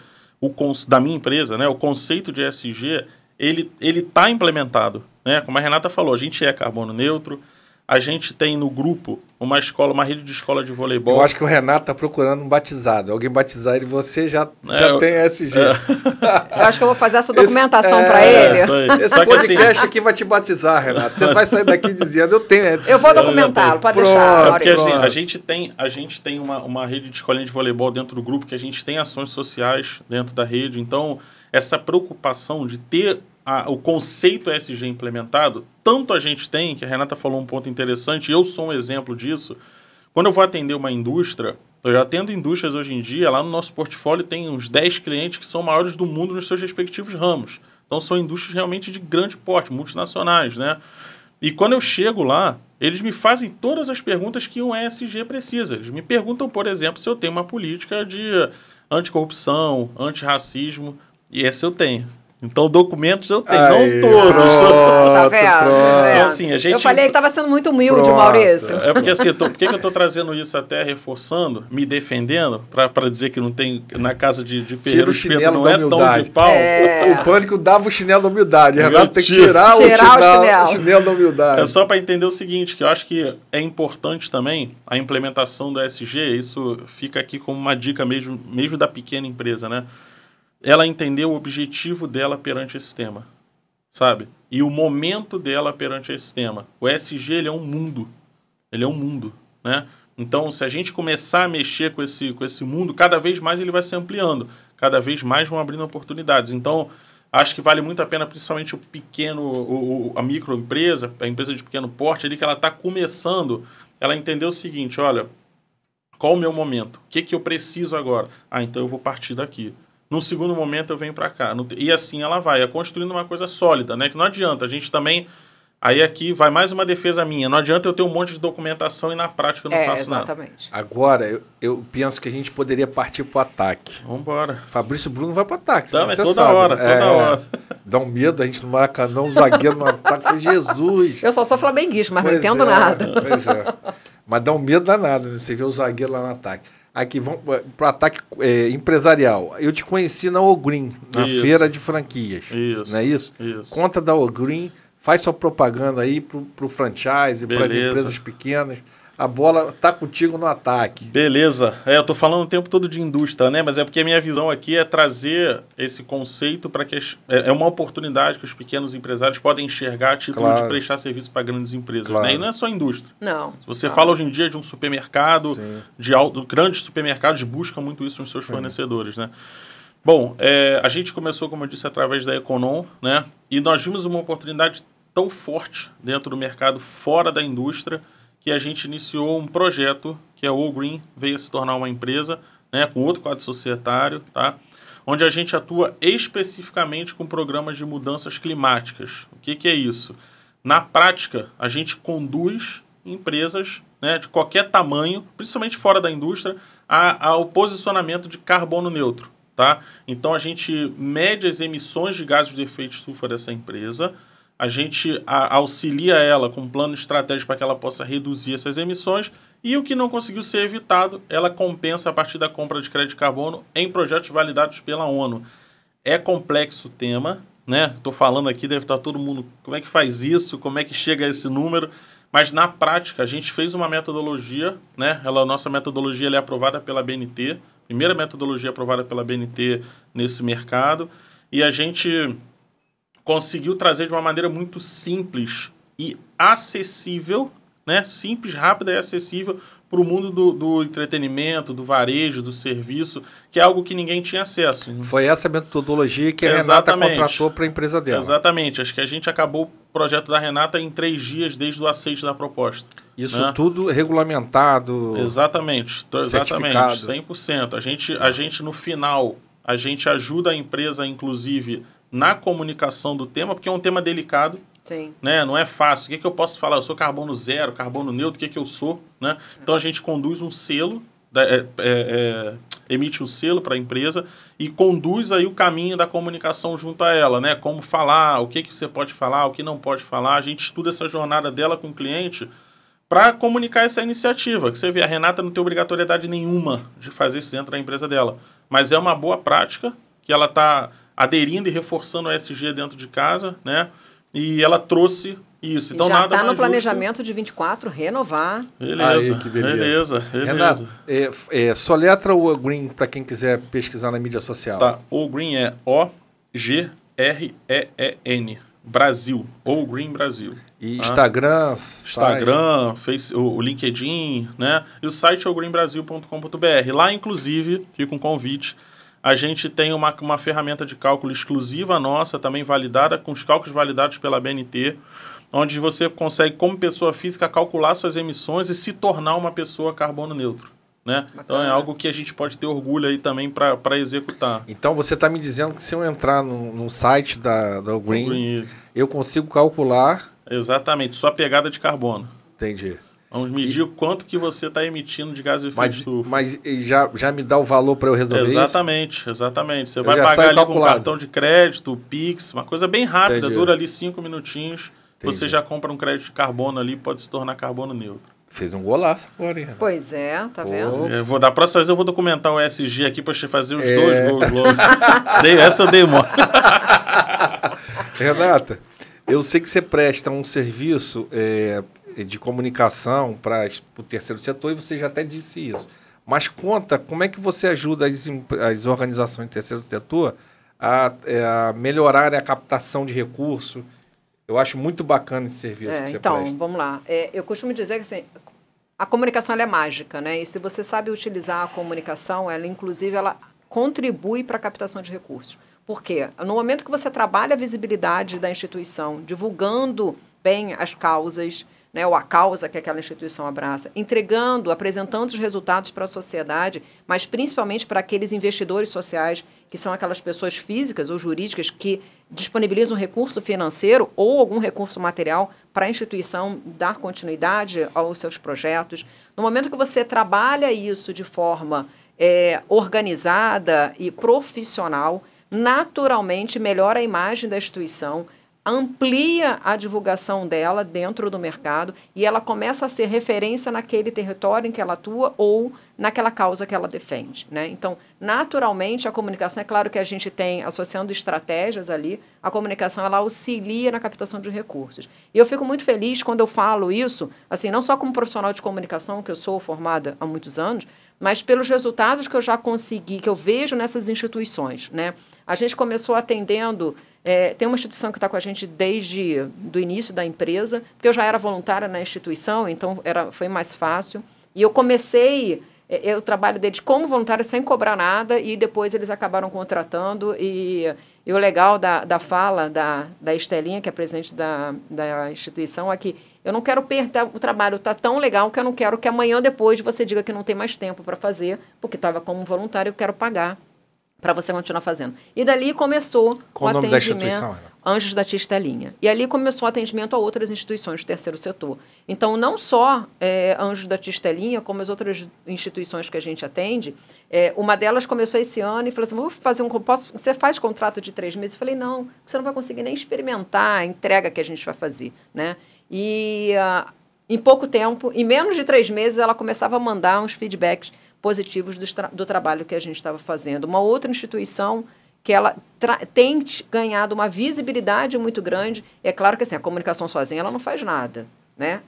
da minha empresa, né, o conceito de ESG, ele está implementado. Né? Como a Renata falou, a gente é carbono neutro, a gente tem no grupo uma rede de escola de voleibol. Eu acho que o Renato está procurando um batizado. Alguém batizar ele, você já tem ESG. Eu acho que eu vou fazer essa documentação para ele. Esse podcast aqui vai te batizar, Renato. Você vai sair daqui dizendo, eu tenho ESG. Eu vou documentá-lo, pode deixar. Porque assim, a gente tem uma rede de escolinha de voleibol dentro do grupo, que a gente tem ações sociais dentro da rede. Então, essa preocupação de ter o conceito ESG implementado, tanto a gente tem, que a Renata falou um ponto interessante, e eu sou um exemplo disso, quando eu vou atender uma indústria, eu já atendo indústrias hoje em dia, lá no nosso portfólio tem uns 10 clientes que são maiores do mundo nos seus respectivos ramos. Então são indústrias realmente de grande porte, multinacionais, né? E quando eu chego lá, eles me fazem todas as perguntas que um ESG precisa. Eles me perguntam, por exemplo, se eu tenho uma política de anticorrupção, antirracismo, e essa eu tenho. Então, documentos eu tenho, não todos. Tá vendo? Então, assim, eu falei que estava sendo muito humilde, Maurício. É porque assim, por que eu estou trazendo isso até reforçando, me defendendo, para dizer que não tem na casa de Ferreiro Espeto não é tão de pau? O Pânico dava o chinelo da humildade. Renato tem que tirar o chinelo da humildade. É só para entender o seguinte, que eu acho que é importante também a implementação do ESG, isso fica aqui como uma dica mesmo da pequena empresa, né? Ela entendeu o objetivo dela perante esse tema, sabe? E o momento dela perante esse tema. O ESG, ele é um mundo. Ele é um mundo, né? Então, se a gente começar a mexer com esse mundo, cada vez mais ele vai se ampliando. Cada vez mais vão abrindo oportunidades. Então, acho que vale muito a pena, principalmente o pequeno, a microempresa, a empresa de pequeno porte, ali que ela está começando, ela entender o seguinte, olha, qual o meu momento? O que eu preciso agora? Então eu vou partir daqui. No segundo momento eu venho para cá. E assim ela vai, construindo uma coisa sólida, né? Que não adianta, a gente também... Aí aqui vai mais uma defesa minha. Não adianta eu ter um monte de documentação e na prática eu não faço exatamente. Nada. Agora, eu penso que a gente poderia partir para o ataque. Vamos embora. Fabrício Bruno vai para o ataque. Não, toda sabe. Toda hora. Dá um medo a gente no Maracanã, um zagueiro no ataque. Jesus! Eu só sou flamenguista, mas não entendo nada. Pois é. Mas dá um medo danado, né? Você vê o zagueiro lá no ataque. Aqui, vamos para o ataque empresarial. Eu te conheci na Ogreen, na feira de franquias. Isso. Não é isso? Isso. Conta da Ogreen, faz sua propaganda aí para o franchise, para as empresas pequenas. A bola está contigo no ataque. Beleza. Eu estou falando o tempo todo de indústria, né? Mas é porque a minha visão aqui é trazer esse conceito para que... É uma oportunidade que os pequenos empresários podem enxergar a título de prestar serviço para grandes empresas. Né? E não é só indústria. Não. Se você fala hoje em dia de um supermercado, grandes supermercados buscam muito isso nos seus fornecedores, né? Bom, a gente começou, como eu disse, através da Econom, né? E nós vimos uma oportunidade tão forte dentro do mercado, fora da indústria, que a gente iniciou um projeto, que é o Ogreen, veio a se tornar uma empresa, né, com outro quadro societário, tá? onde a gente atua especificamente com programas de mudanças climáticas. O que é isso? Na prática, a gente conduz empresas, né, de qualquer tamanho, principalmente fora da indústria, ao posicionamento de carbono neutro. Tá? Então, a gente mede as emissões de gases de efeito de estufa dessa empresa, a gente auxilia ela com um plano estratégico para que ela possa reduzir essas emissões e o que não conseguiu ser evitado, ela compensa a partir da compra de crédito de carbono em projetos validados pela ONU. É complexo o tema, né? Estou falando aqui, deve estar todo mundo, como é que faz isso, como é que chega a esse número, mas na prática a gente fez uma metodologia, né? A nossa metodologia ela é aprovada pela BNT, primeira metodologia aprovada pela BNT nesse mercado, e a gente conseguiu trazer de uma maneira muito simples e acessível, né? Simples, rápida e acessível para o mundo do entretenimento, do varejo, do serviço, que é algo que ninguém tinha acesso. Foi essa metodologia que a Renata contratou para a empresa dela. Exatamente. Acho que a gente acabou o projeto da Renata em 3 dias desde o aceite da proposta. Isso, né? Tudo regulamentado. Exatamente. Exatamente. 100%. A gente, no final, a gente ajuda a empresa, inclusive, na comunicação do tema, porque é um tema delicado. Sim. Né? Não é fácil. O que eu posso falar? Eu sou carbono zero, carbono neutro, o que eu sou? Né? Então, a gente conduz um selo, emite um selo para a empresa e conduz aí o caminho da comunicação junto a ela, né? Como falar, o que você pode falar, o que não pode falar. A gente estuda essa jornada dela com o cliente para comunicar essa iniciativa. Que você vê, a Renata não tem obrigatoriedade nenhuma de fazer isso dentro da empresa dela. Mas é uma boa prática que ela está aderindo e reforçando o ESG dentro de casa, né? E ela trouxe isso. Então, já está no planejamento de 24, renovar. Beleza, aí, que beleza. Renata, soletra o Green para quem quiser pesquisar na mídia social. Tá, o Green é O-G-R-E-E-N. Brasil. O Green Brasil. E Instagram, o LinkedIn, né? E o site é ogreenbrasil.com.br. Lá, inclusive, fica um convite. A gente tem uma ferramenta de cálculo exclusiva nossa, também validada, com os cálculos validados pela BNT, onde você consegue, como pessoa física, calcular suas emissões e se tornar uma pessoa carbono neutro. Né? Então é algo que a gente pode ter orgulho aí também para executar. Então você está me dizendo que se eu entrar no site da Green, eu consigo calcular... Exatamente, sua pegada de carbono. Entendi. Vamos medir o quanto que você está emitindo de gás de efeito de estufa. Mas já me dá o valor para eu resolver exatamente, isso? Exatamente. Você vai pagar ali com cartão de crédito, Pix, uma coisa bem rápida, dura ali 5 minutinhos. Entendi. Você já compra um crédito de carbono ali, pode se tornar carbono neutro. Fez um golaço agora, hein? Pois é, tá vendo? Da próxima vez eu vou documentar o ESG aqui para você fazer os 2 gols logo. Essa eu dei mole. Renata, eu sei que você presta um serviço de comunicação para o terceiro setor, e você já até disse isso. Mas conta como é que você ajuda as organizações do terceiro setor a melhorar a captação de recursos. Eu acho muito bacana esse serviço que você presta. Então, vamos lá. Eu costumo dizer que assim, a comunicação ela é mágica, né? E se você sabe utilizar a comunicação, ela inclusive ela contribui para a captação de recursos. Por quê? No momento que você trabalha a visibilidade da instituição, divulgando bem as causas, né, ou a causa que aquela instituição abraça, apresentando os resultados para a sociedade, mas principalmente para aqueles investidores sociais, que são aquelas pessoas físicas ou jurídicas que disponibilizam recurso financeiro ou algum recurso material para a instituição dar continuidade aos seus projetos. No momento que você trabalha isso de forma organizada e profissional, naturalmente melhora a imagem da instituição, amplia a divulgação dela dentro do mercado e ela começa a ser referência naquele território em que ela atua ou naquela causa que ela defende, né? Então, naturalmente, a comunicação, é claro que a gente tem, associando estratégias ali, a comunicação ela auxilia na captação de recursos. E eu fico muito feliz quando eu falo isso, assim, não só como profissional de comunicação, que eu sou formada há muitos anos, mas pelos resultados que eu já consegui, que eu vejo nessas instituições, né? A gente começou atendendo... tem uma instituição que está com a gente desde o início da empresa, porque eu já era voluntária na instituição, então foi mais fácil. E eu comecei o trabalho deles como voluntária sem cobrar nada, e depois eles acabaram contratando. E o legal da fala da Estelinha, que é presidente da instituição, é que eu não quero perder o trabalho, está tão legal que eu não quero que amanhã ou depois você diga que não tem mais tempo para fazer, porque estava como voluntário, eu quero pagar para você continuar fazendo. E dali começou Qual o nome da instituição? Anjos da Tistelinha. E ali começou o atendimento a outras instituições do terceiro setor. Então, não só Anjos da Tistelinha, como as outras instituições que a gente atende, uma delas começou esse ano e falou assim, vou fazer você faz contrato de 3 meses? Eu falei, não, você não vai conseguir nem experimentar a entrega que a gente vai fazer, né? E em pouco tempo, em menos de 3 meses, ela começava a mandar uns feedbacks positivos do trabalho que a gente estava fazendo. Uma outra instituição que ela tem ganhado uma visibilidade muito grande. É claro que assim, a comunicação sozinha ela não faz nada, né?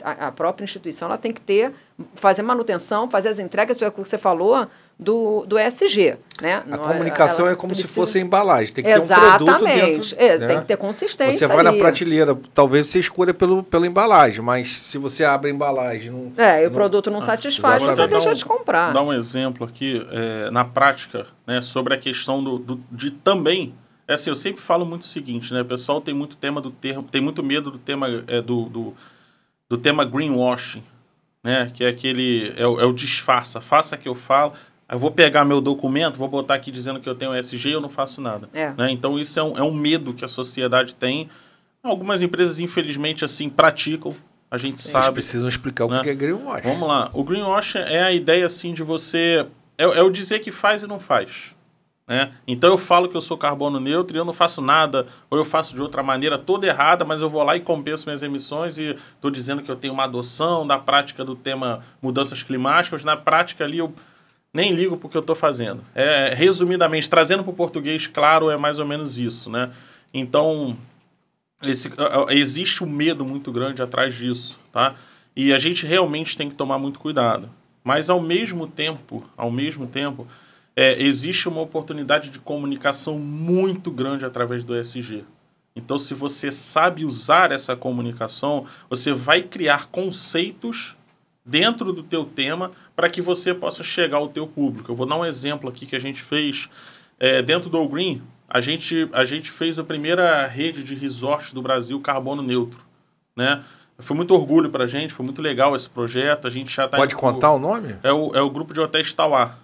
A própria instituição ela tem que fazer manutenção, fazer as entregas, que você falou, do ESG. Né? A comunicação é como se fosse a embalagem, tem que ter um produto dentro. Né? Tem que ter consistência. Você vai na prateleira, talvez você escolha pela embalagem, mas se você abre a embalagem... e o produto não satisfaz, você deixa de comprar. Dar um exemplo aqui, na prática, né, sobre a questão de também... assim, eu sempre falo muito o seguinte, né? O pessoal tem muito tem muito medo do tema do tema greenwashing, né? Que é aquele o disfarça, faça que eu falo. Eu vou pegar meu documento, vou botar aqui dizendo que eu tenho ESG e eu não faço nada. Né? Então, isso é um medo que a sociedade tem. Algumas empresas, infelizmente, assim, praticam. A gente sabe. Vocês precisam explicar o que é greenwashing. Vamos lá. O greenwashing é a ideia, assim, de você... É o dizer que faz e não faz. Né? Então, eu falo que eu sou carbono neutro e eu não faço nada, ou eu faço de outra maneira toda errada, mas eu vou lá e compenso minhas emissões e estou dizendo que eu tenho uma adoção da prática do tema mudanças climáticas. Na prática, ali, eu nem ligo porque eu estou fazendo. Resumidamente, trazendo para o português claro, é mais ou menos isso. Né? Então, existe um medo muito grande atrás disso. Tá? E a gente realmente tem que tomar muito cuidado. Mas, ao mesmo tempo, existe uma oportunidade de comunicação muito grande através do ESG. Então, se você sabe usar essa comunicação, você vai criar conceitos dentro do teu tema para que você possa chegar ao teu público. Eu vou dar um exemplo aqui que a gente fez dentro do All Green. A gente fez a primeira rede de resorts do Brasil carbono neutro. Né? Foi muito orgulho para a gente, foi muito legal esse projeto. A gente já Pode contar o nome? É o grupo de hotéis Tauá.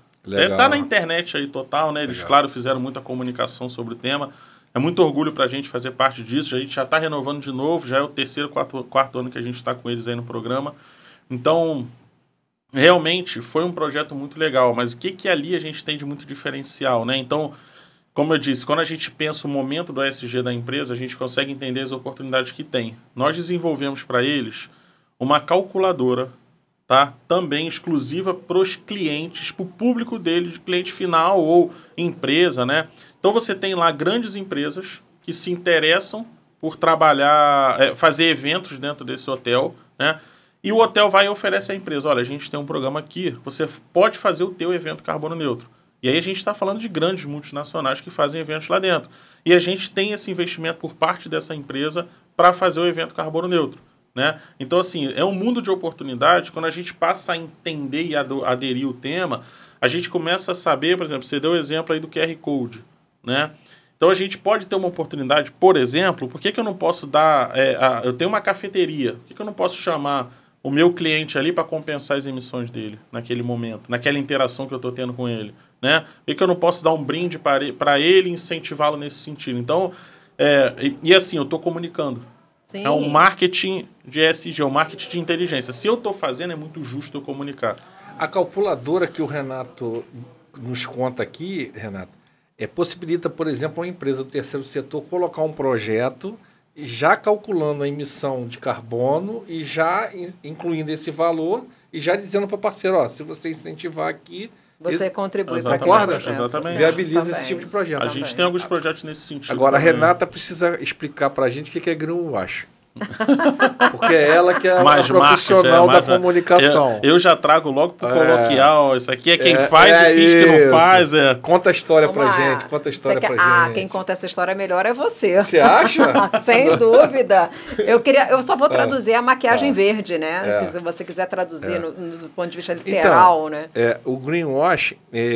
Tá na internet aí total, né? Eles, legal. Claro, fizeram muita comunicação sobre o tema. É muito orgulho para a gente fazer parte disso. A gente já está renovando de novo, já é o terceiro, quarto ano que a gente está com eles aí no programa. Então, realmente foi um projeto muito legal, mas o que ali a gente tem de muito diferencial, né? Então, como eu disse, quando a gente pensa o momento do ESG da empresa, a gente consegue entender as oportunidades que tem. Nós desenvolvemos para eles uma calculadora, tá? Também exclusiva para os clientes, para o público deles, cliente final ou empresa, né? Então você tem lá grandes empresas que se interessam por trabalhar, fazer eventos dentro desse hotel, né? E o hotel vai e oferece à empresa, olha, a gente tem um programa aqui, você pode fazer o teu evento carbono neutro. E aí a gente está falando de grandes multinacionais que fazem eventos lá dentro. E a gente tem esse investimento por parte dessa empresa para fazer o evento carbono neutro. Né? Então, assim, é um mundo de oportunidades. Quando a gente passa a entender e aderir o tema, a gente começa a saber, por exemplo, você deu o exemplo aí do QR Code. Né? Então, a gente pode ter uma oportunidade, por exemplo, por que eu não posso dar... eu tenho uma cafeteria, por que eu não posso chamar o meu cliente ali para compensar as emissões dele naquele momento, naquela interação que eu estou tendo com ele? Né? Por que eu não posso dar um brinde para ele e incentivá-lo nesse sentido? Então, e assim, eu estou comunicando. Sim. É um marketing de ESG, é um marketing de inteligência. Se eu estou fazendo, é muito justo eu comunicar. A calculadora que o Renato nos conta aqui, Renato, possibilita, por exemplo, uma empresa do terceiro setor colocar um projeto já calculando a emissão de carbono e já incluindo esse valor e já dizendo para o parceiro, ó, se você incentivar aqui... Você contribui para aquele projeto. Exatamente. Viabiliza esse tipo de projeto. A gente tem alguns projetos nesse sentido. Agora, a Renata precisa explicar para a gente o que é greenwashing. Porque é ela que é a profissional da comunicação. Eu já trago logo pro coloquial. Isso aqui é quem faz e finge que não faz. Conta a história pra gente. Conta a história pra gente. Quem conta essa história melhor é você. Você acha? Sem dúvida. Eu só vou traduzir a maquiagem verde, né? Se você quiser traduzir no ponto de vista literal, então, né? O greenwash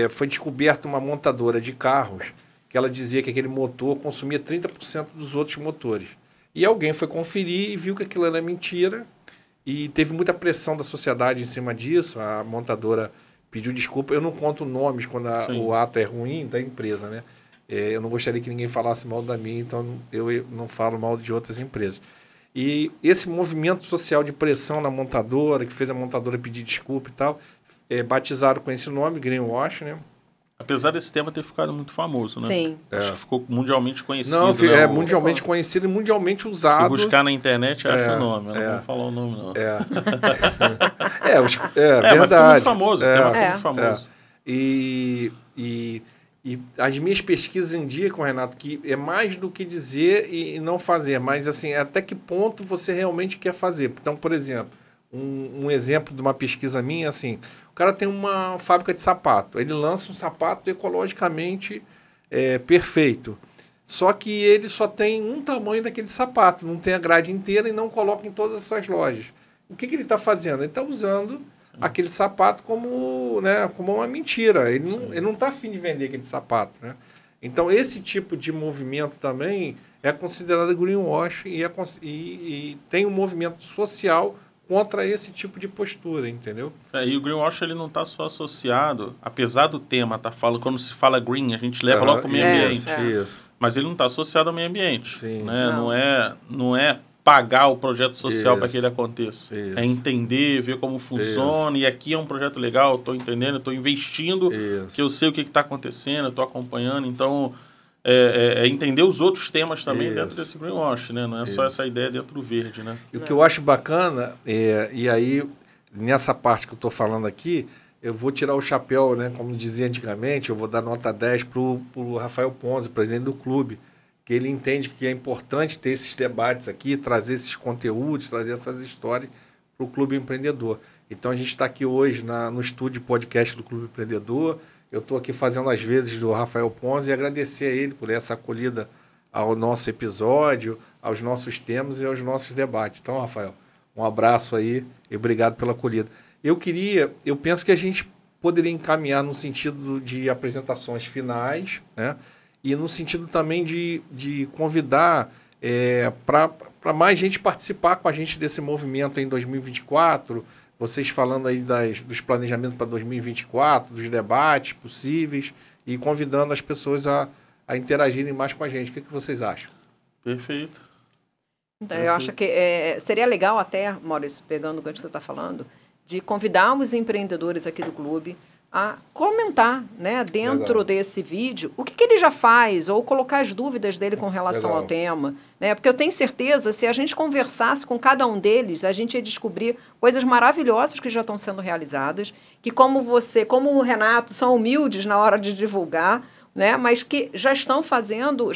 foi descoberto uma montadora de carros que ela dizia que aquele motor consumia 30% dos outros motores. E alguém foi conferir e viu que aquilo era mentira e teve muita pressão da sociedade em cima disso. A montadora pediu desculpa. Eu não conto nomes quando o ato é ruim da empresa, né? Eu não gostaria que ninguém falasse mal da minha, então eu não falo mal de outras empresas. E esse movimento social de pressão na montadora, que fez a montadora pedir desculpa e tal, batizaram com esse nome, Greenwash, né? Apesar desse tema ter ficado muito famoso, né? Sim. Acho que ficou mundialmente conhecido. Não, mundialmente conhecido e mundialmente usado. Se buscar na internet, acha o nome. Eu não vou falar o nome, não. Verdade. Mas ficou muito famoso. O tema ficou muito famoso. E as minhas pesquisas indicam, Renato, que é mais do que dizer e não fazer, mas assim, até que ponto você realmente quer fazer. Então, por exemplo, um exemplo de uma pesquisa minha, assim, o cara tem uma fábrica de sapato, ele lança um sapato ecologicamente perfeito, só que ele só tem um tamanho daquele sapato, não tem a grade inteira e não coloca em todas as suas lojas. O que ele está fazendo? Ele está usando aquele sapato como uma mentira. Ele não está afim de vender aquele sapato, né? Então, esse tipo de movimento também é considerado greenwash e tem um movimento social contra esse tipo de postura, entendeu? E o greenwash ele não está só associado, apesar do tema, quando se fala green, a gente leva logo para o meio ambiente. Isso. Mas ele não está associado ao meio ambiente. Sim. Né? Não é pagar o projeto social para que ele aconteça. Isso. É entender, ver como funciona, e aqui é um projeto legal, estou entendendo, estou investindo, que eu sei o que está acontecendo, estou acompanhando, então entender os outros temas também dentro desse greenwash, né? Não é só essa ideia dentro do verde, né? E o que eu acho bacana, e aí, nessa parte que eu estou falando aqui, eu vou tirar o chapéu, né? Como dizia antigamente, eu vou dar nota 10 para o Rafael Ponzi, presidente do clube, que ele entende que é importante ter esses debates aqui, trazer esses conteúdos, trazer essas histórias para o Clube Empreendedor. Então, a gente está aqui hoje no estúdio podcast do Clube Empreendedor. Eu estou aqui fazendo as vezes do Rafael Ponzi e agradecer a ele por essa acolhida ao nosso episódio, aos nossos temas e aos nossos debates. Então, Rafael, um abraço aí e obrigado pela acolhida. Eu penso que a gente poderia encaminhar no sentido de apresentações finais, né? E no sentido também de convidar para mais gente participar com a gente desse movimento em 2024, vocês falando aí dos planejamentos para 2024, dos debates possíveis e convidando as pessoas a interagirem mais com a gente. O que vocês acham? Perfeito. Então, eu acho que seria legal até, Maurício, pegando o gancho que você está falando, de convidar os empreendedores aqui do clube a comentar, né, dentro desse vídeo o que ele já faz ou colocar as dúvidas dele com relação ao tema, né? Porque eu tenho certeza, se a gente conversasse com cada um deles, a gente ia descobrir coisas maravilhosas que já estão sendo realizadas, que como o Renato, são humildes na hora de divulgar, né? Mas que já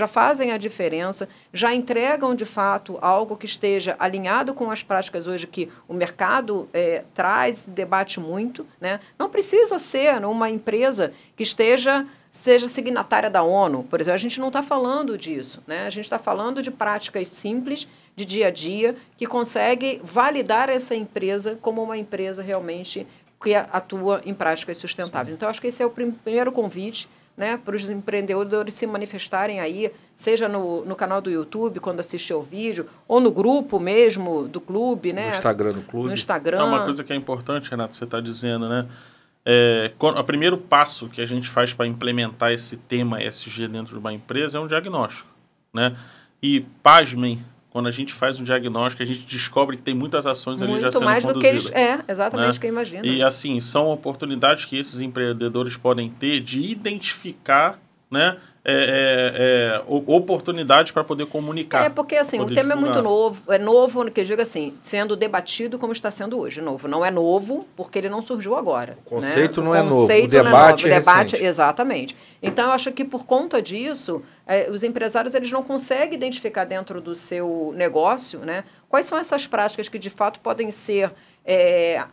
fazem a diferença, já entregam de fato algo que esteja alinhado com as práticas hoje que o mercado traz, debate muito, né? Não precisa ser uma empresa que seja signatária da ONU, por exemplo, a gente não está falando disso, né? A gente está falando de práticas simples, de dia a dia, que consegue validar essa empresa como uma empresa realmente que atua em práticas sustentáveis. Então, acho que esse é o primeiro convite, né, para os empreendedores se manifestarem aí, seja no canal do YouTube, quando assistir ao vídeo, ou no grupo mesmo do clube, né? No Instagram do clube. No Instagram. Uma coisa que é importante, Renato, você está dizendo, né? O primeiro passo que a gente faz para implementar esse tema ESG dentro de uma empresa é um diagnóstico, né? E, pasmem, quando a gente faz um diagnóstico, a gente descobre que tem muitas ações ali já sendo conduzidas. Muito mais do que eles... exatamente o que eu imagino. E, assim, são oportunidades que esses empreendedores podem ter de identificar, né, oportunidades para poder comunicar. Porque, assim, o tema divulgar. É novo, que eu digo assim, sendo debatido como está sendo hoje. Novo. Não é novo, porque ele não surgiu agora. O conceito, né? Não é novo. O debate é recente. Exatamente. Então, eu acho que por conta disso, os empresários eles não conseguem identificar dentro do seu negócio, né, quais são essas práticas que, de fato, podem ser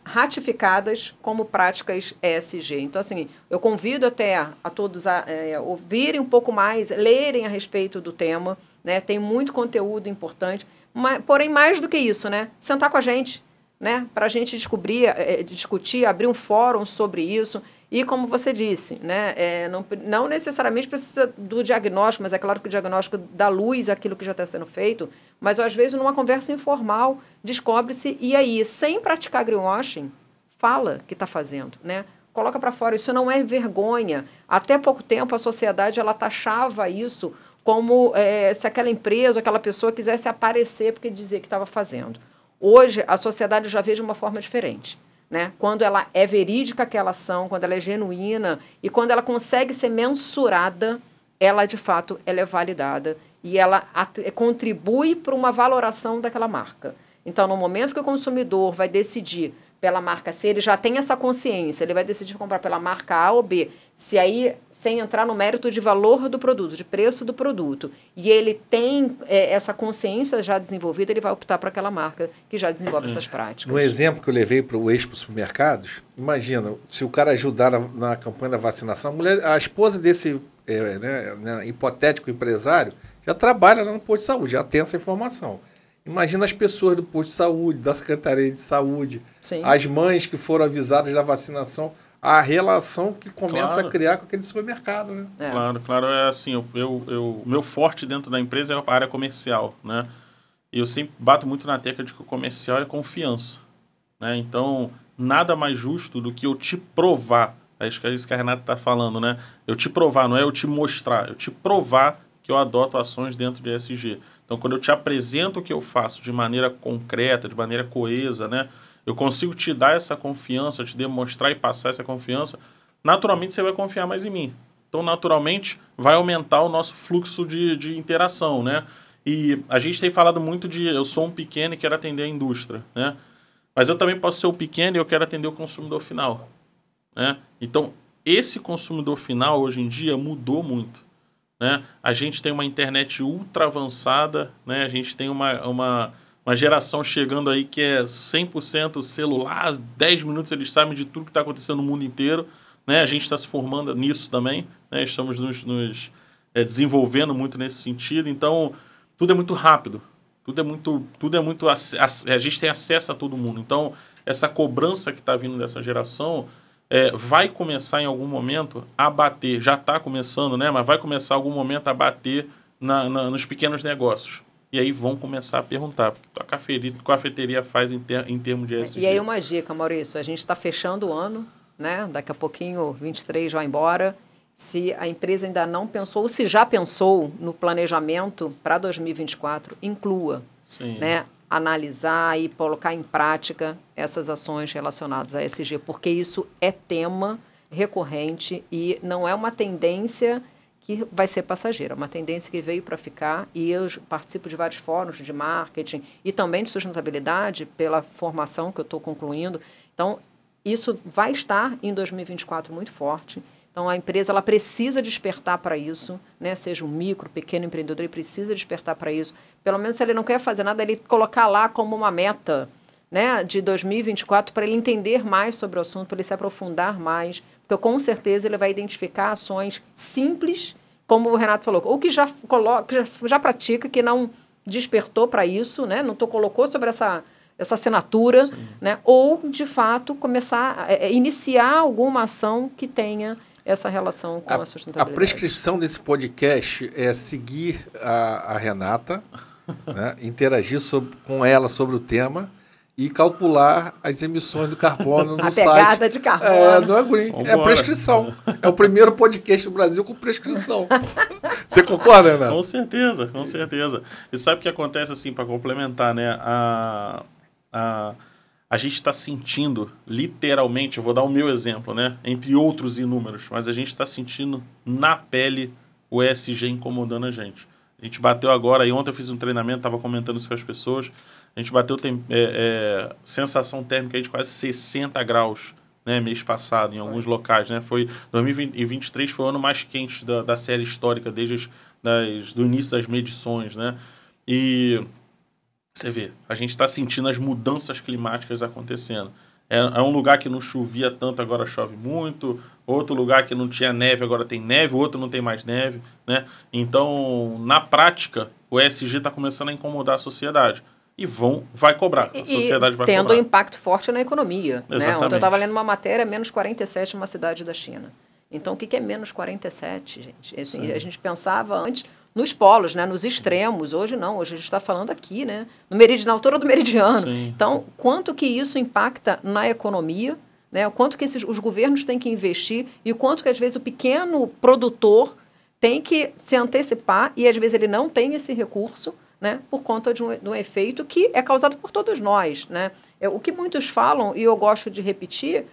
ratificadas como práticas ESG. Então, assim, eu convido até a todos a ouvirem um pouco mais, lerem a respeito do tema, né? Tem muito conteúdo importante, porém, mais do que isso, né? Sentar com a gente, né? Para a gente discutir, abrir um fórum sobre isso. E, como você disse, né, não necessariamente precisa do diagnóstico, mas é claro que o diagnóstico dá luz àquilo que já está sendo feito, mas, às vezes, numa conversa informal, descobre-se, e aí, sem praticar greenwashing, fala que está fazendo, né? coloca para fora. Isso não é vergonha. Até pouco tempo a sociedade ela taxava isso como se aquela empresa, aquela pessoa quisesse aparecer porque dizia que estava fazendo. Hoje a sociedade já vê de uma forma diferente. Né? Quando ela é verídica aquela ação, quando ela é genuína e quando ela consegue ser mensurada, ela de fato ela é validada e ela contribui para uma valoração daquela marca. Então, no momento que o consumidor vai decidir pela marca C, ele já tem essa consciência, ele vai decidir comprar pela marca A ou B, se aí, sem entrar no mérito de valor do produto, de preço do produto, e ele tem essa consciência já desenvolvida, ele vai optar por aquela marca que já desenvolve essas práticas. No exemplo que eu levei para o Expo Supermercados, imagina, se o cara ajudar na campanha da vacinação, a esposa desse hipotético empresário já trabalha lá no posto de saúde, já tem essa informação. Imagina as pessoas do posto de saúde, da Secretaria de Saúde, Sim. as mães que foram avisadas da vacinação, a relação que começa a criar com aquele supermercado, né? Claro, é assim, o meu forte dentro da empresa é a área comercial, né? E eu sempre bato muito na tecla de que o comercial é confiança, né? Então, nada mais justo do que eu te provar, é isso que a Renata está falando, né? Eu te provar, não é eu te mostrar, eu te provar que eu adoto ações dentro de ESG. Então, quando eu te apresento o que eu faço de maneira concreta, de maneira coesa, né? Eu consigo te dar essa confiança, te demonstrar e passar essa confiança, naturalmente você vai confiar mais em mim. Então, naturalmente, vai aumentar o nosso fluxo de interação, né? E a gente tem falado muito de eu sou um pequeno e quero atender a indústria, né? Mas eu também posso ser um pequeno e eu quero atender o consumidor final, né? Então, esse consumidor final, hoje em dia, mudou muito, né? A gente tem uma internet ultra avançada, né? A gente tem uma geração chegando aí que é 100% celular, 10 minutos eles sabem de tudo que está acontecendo no mundo inteiro, né? A gente está se formando nisso também, né? Estamos nos desenvolvendo muito nesse sentido, então tudo é muito rápido, a gente tem acesso a todo mundo, então essa cobrança que está vindo dessa geração vai começar em algum momento a bater, já está começando, né? Mas vai começar em algum momento a bater nos pequenos negócios. E aí vão começar a perguntar, porque a cafeteria faz em termos de ESG. E aí uma dica, Maurício, a gente está fechando o ano, né? Daqui a pouquinho, 23 vai embora. Se a empresa ainda não pensou, ou se já pensou no planejamento para 2024, inclua, Sim. né? Analisar e colocar em prática essas ações relacionadas a ESG, porque isso é tema recorrente e não é uma tendência que vai ser passageira, uma tendência que veio para ficar, e eu participo de vários fóruns de marketing e também de sustentabilidade pela formação que eu estou concluindo. Então, isso vai estar em 2024 muito forte. Então, a empresa ela precisa despertar para isso, né? Seja um micro, pequeno empreendedor, ele precisa despertar para isso. Pelo menos, se ele não quer fazer nada, ele colocar lá como uma meta, né, de 2024 para ele entender mais sobre o assunto, para ele se aprofundar mais, porque com certeza ele vai identificar ações simples, como o Renato falou, ou que já pratica, que não despertou para isso, né, não colocou sobre essa assinatura, né, ou, de fato, começar a iniciar alguma ação que tenha essa relação com a sustentabilidade. A prescrição desse podcast é seguir a Renata, né, interagir com ela sobre o tema e calcular as emissões do carbono no site. A pegada de carbono. Não é green, é prescrição. É o primeiro podcast do Brasil com prescrição. Você concorda, Renato? Com certeza, com certeza. E sabe o que acontece, assim, para complementar, né? A gente está sentindo, literalmente, eu vou dar o meu exemplo, né? Entre outros inúmeros, mas a gente está sentindo na pele o ESG incomodando a gente. A gente bateu agora, e ontem eu fiz um treinamento, estava comentando isso com as pessoas, a gente bateu sensação térmica de quase 60 graus, né, mês passado, em alguns locais, né? 2023 foi o ano mais quente da série histórica, desde do início das medições, né? E você vê, a gente está sentindo as mudanças climáticas acontecendo. É um lugar que não chovia tanto, agora chove muito. Outro lugar que não tinha neve, agora tem neve. Outro não tem mais neve, né? Então, na prática, o ESG está começando a incomodar a sociedade. E vai cobrar. A sociedade vai cobrar. Tendo um impacto forte na economia. Exatamente. Né? Ontem eu estava lendo uma matéria, menos 47 numa cidade da China. Então, o que é menos 47, gente? Assim, a gente pensava antes nos polos, né? Nos extremos. Hoje não, hoje a gente está falando aqui, né? Na altura do meridiano. Sim. Então, quanto que isso impacta na economia, né? O quanto que os governos têm que investir e o quanto que, às vezes, o pequeno produtor tem que se antecipar e, às vezes, ele não tem esse recurso, né, por conta de um efeito que é causado por todos nós, né? O que muitos falam, e eu gosto de repetir,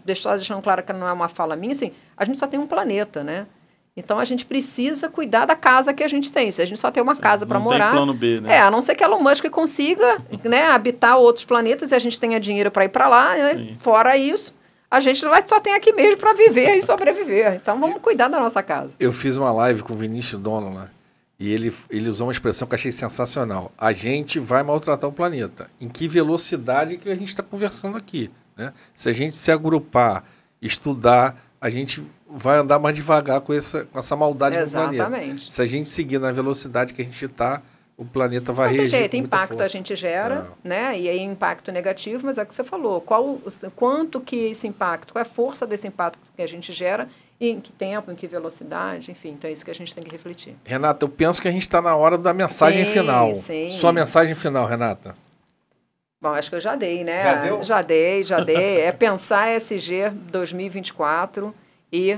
deixando claro que não é uma fala minha, assim, a gente só tem um planeta, né? Então, a gente precisa cuidar da casa que a gente tem. Se a gente só tem uma casa para morar... Não tem plano B, né? A não ser que Elon Musk consiga, né, habitar outros planetas e a gente tenha dinheiro para ir para lá, né? Fora isso, a gente só tem aqui mesmo para viver e sobreviver. Então, vamos cuidar da nossa casa. Eu fiz uma live com o Vinícius Dono lá, e ele usou uma expressão que eu achei sensacional. A gente vai maltratar o planeta. Em que velocidade que a gente está conversando aqui, né? Se a gente se agrupar, estudar, a gente vai andar mais devagar com essa maldade no planeta. Exatamente. Se a gente seguir na velocidade que a gente está, o planeta vai reagir. Não tem jeito, impacto a gente gera, né? E aí impacto negativo, mas é o que você falou. Quanto que esse impacto, qual é a força desse impacto que a gente gera, e em que tempo, em que velocidade, enfim. Então é isso que a gente tem que refletir. Renata, eu penso que a gente está na hora da mensagem final. Sim. Sua mensagem final, Renata. Bom, acho que eu já dei, né? Já deu? Já dei. É pensar ESG 2024 e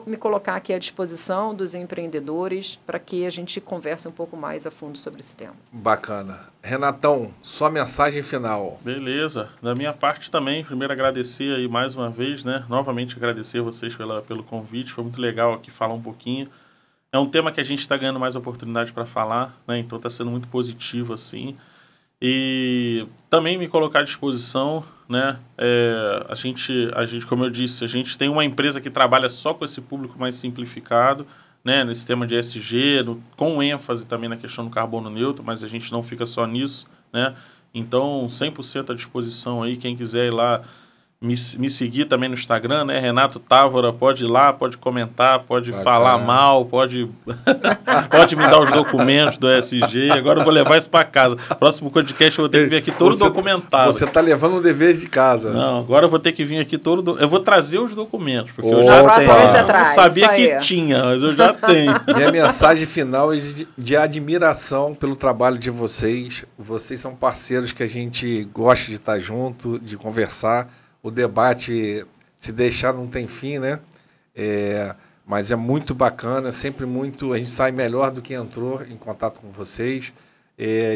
me colocar aqui à disposição dos empreendedores para que a gente converse um pouco mais a fundo sobre esse tema. Bacana. Renatão, sua mensagem final. Beleza. Da minha parte também, primeiro agradecer aí mais uma vez, né? Novamente agradecer vocês pelo convite, foi muito legal aqui falar um pouquinho. É um tema que a gente está ganhando mais oportunidade para falar, né? Então está sendo muito positivo, assim. E também me colocar à disposição, né? A gente, como eu disse, a gente tem uma empresa que trabalha só com esse público mais simplificado, né? Nesse tema de ESG, com ênfase também na questão do carbono neutro, mas a gente não fica só nisso, né? Então, 100% à disposição aí, quem quiser ir lá me seguir também no Instagram, né? Renato Távora, pode ir lá, pode comentar, pode falar mal, pode me dar os documentos do ESG. Agora eu vou levar isso para casa. Próximo podcast eu vou ter que vir aqui todo documentado. Você está levando um dever de casa. Não, agora eu vou ter que vir aqui todo... Eu vou trazer os documentos, porque eu já não sabia que tinha, mas eu já tenho. Minha mensagem final é de admiração pelo trabalho de vocês. Vocês são parceiros que a gente gosta de estar junto, de conversar. O debate, se deixar, não tem fim, né? Mas é muito bacana, sempre muito... A gente sai melhor do que entrou em contato com vocês.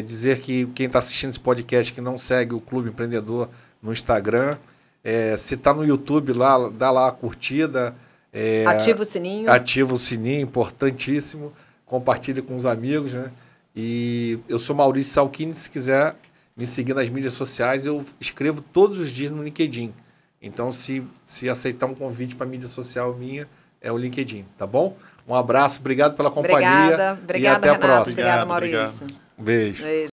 Dizer que quem está assistindo esse podcast que não segue o Clube Empreendedor no Instagram, se está no YouTube, lá, dá lá a curtida. Ativa o sininho. Ativa o sininho, importantíssimo. Compartilhe com os amigos, né? E eu sou Maurício Salchini, se quiser me seguir nas mídias sociais, eu escrevo todos os dias no LinkedIn. Então, se aceitar um convite para mídia social minha, é o LinkedIn, tá bom? Um abraço, obrigado pela companhia. Obrigada, e até Renato, a próxima. Obrigada, Maurício. Beijo.